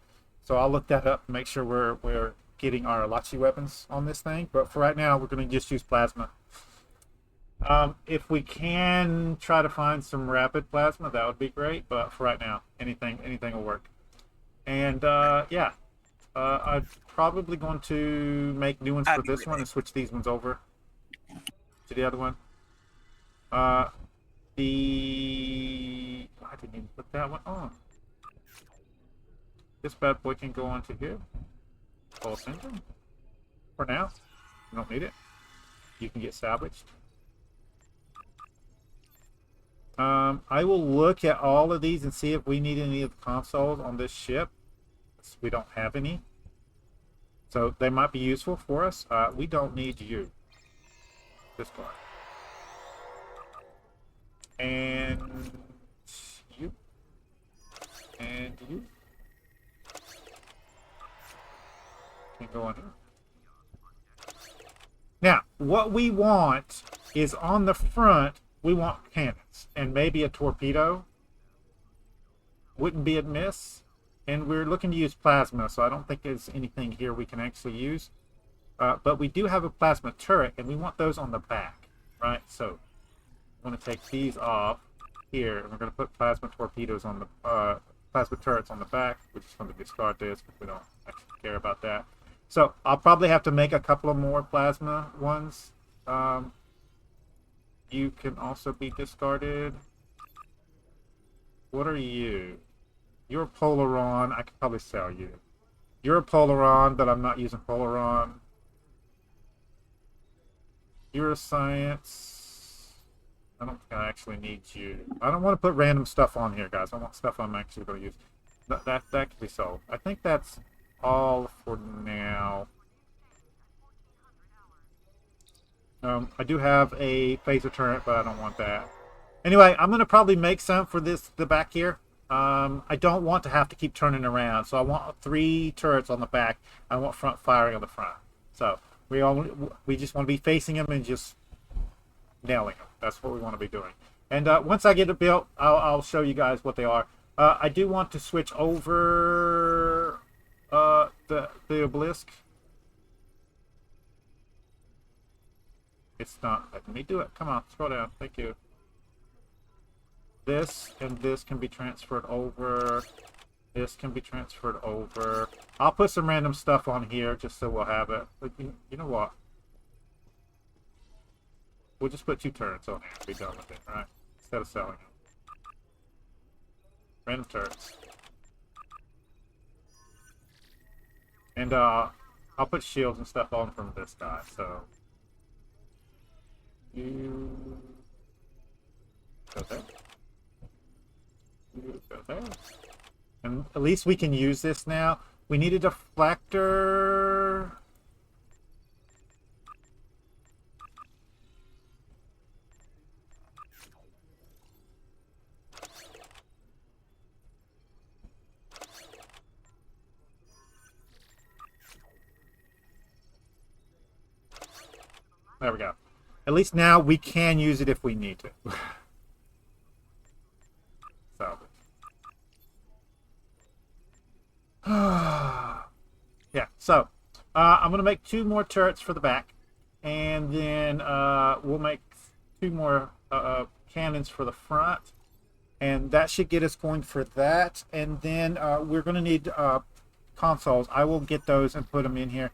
So I'll look that up and make sure we're getting our Elachi weapons on this thing. But for right now, we're going to just use plasma. If we can try to find some rapid plasma, that would be great. But for right now, anything will work. And yeah. I'm probably going to make new ones for this one and switch these ones over to the other one. I didn't even put that one on. This bad boy can go onto here. Pulse engine. For now. You don't need it. You can get salvaged. I will look at all of these and see if we need any of the consoles on this ship. We don't have any, so they might be useful for us. We don't need you. This part. And you. And you. Can go on here. Now, what we want is on the front, we want cannons and maybe a torpedo. Wouldn't be a miss. And we're looking to use plasma, so I don't think there's anything here we can actually use. But we do have a plasma turret, and we want those on the back, right? So I'm going to take these off here, and we're going to put plasma torpedoes on the plasma turrets on the back. We're just going to discard this because we don't actually care about that. So I'll probably have to make a couple of more plasma ones. You can also be discarded. What are you? You're a Polaron. I could probably sell you. You're a Polaron, but I'm not using Polaron. You're a Science. I don't think I actually need you. I don't want to put random stuff on here, guys. I want stuff I'm actually going to use. That can be sold. I think that's all for now. I do have a phaser turret, but I don't want that. Anyway, I'm going to probably make some for the back here. I don't want to have to keep turning around, so I want 3 turrets on the back. I want front firing on the front. So we just want to be facing them and just nailing them. That's what we want to be doing. And once I get it built, I'll show you guys what they are. I do want to switch over the obelisk. It's not letting me do it. Come on, scroll down. Thank you. This and this can be transferred over. This can be transferred over. I'll put some random stuff on here just so we'll have it. But you know what? We'll just put 2 turrets on here and be done with it, right? Instead of selling them. Random turrets. And I'll put shields and stuff on from this guy, so you go there. Go there. And at least we can use this now. We need a deflector. There we go. At least now we can use it if we need to. Salvage. Yeah, so I'm going to make 2 more turrets for the back, and then we'll make 2 more cannons for the front, and that should get us going for that. And then we're going to need consoles. I will get those and put them in here.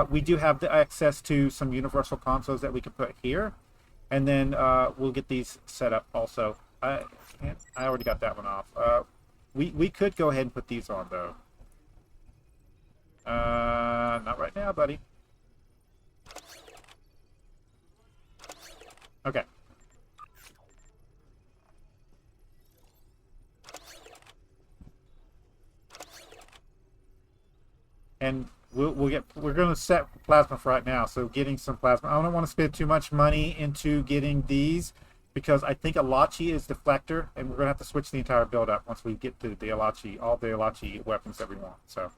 We do have the access to some universal consoles that we can put here, and then we'll get these set up also. I already got that one off. We could go ahead and put these on though. Not right now, buddy. Okay. And we're going to set plasma for right now. So getting some plasma. I don't want to spend too much money into getting these because I think Elachi is deflector, and we're going to have to switch the entire build up once we get to the Elachi, all the Elachi weapons that we want. So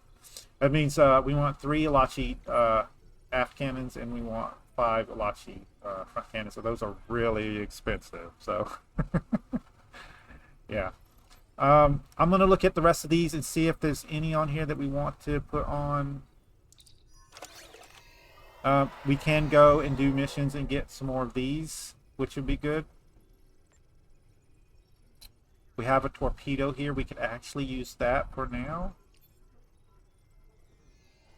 That means we want 3 Elachi aft cannons, and we want 5 Elachi front cannons. So those are really expensive. So yeah. I'm going to look at the rest of these and see if there's any on here that we want to put on. We can go and do missions and get some more of these, which would be good. We have a torpedo here. We could actually use that for now.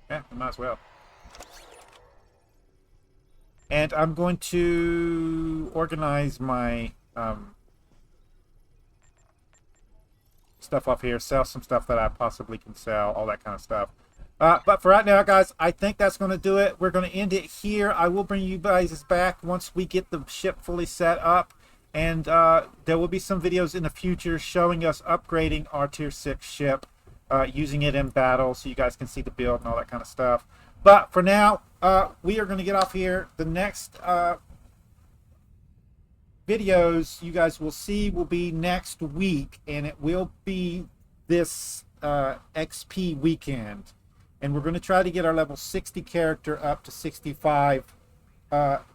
Yeah, we might as well. And I'm going to organize my stuff off here, sell some stuff that I possibly can sell, all that kind of stuff. But for right now, guys, I think that's going to do it. We're going to end it here. I will bring you guys back once we get the ship fully set up. And there will be some videos in the future showing us upgrading our Tier 6 ship, using it in battle so you guys can see the build and all that kind of stuff. But for now, we are going to get off here. The next videos you guys will see will be next week, and it will be this XP weekend. And we're going to try to get our level 60 character up to 65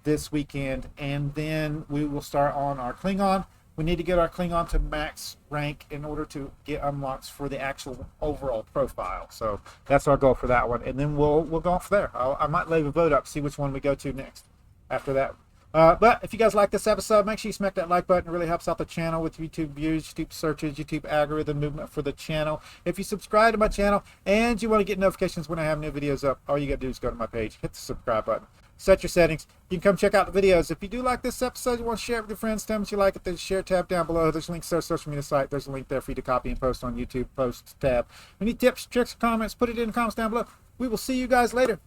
this weekend, and then we will start on our Klingon. We need to get our Klingon to max rank in order to get unlocks for the actual overall profile. So that's our goal for that one, and then we'll go off there. I might leave a vote up, see which one we go to next after that. But if you guys like this episode, make sure you smack that like button. It really helps out the channel with YouTube views, YouTube searches, YouTube algorithm movement for the channel. If you subscribe to my channel and you want to get notifications when I have new videos up, all you got to do is go to my page, hit the subscribe button, set your settings. You can come check out the videos. If you do like this episode, you want to share it with your friends, tell them that you like it, there's a share tab down below. There's links to our social media site. There's a link there for you to copy and post on YouTube post tab. Any tips, tricks, comments, put it in the comments down below. We will see you guys later.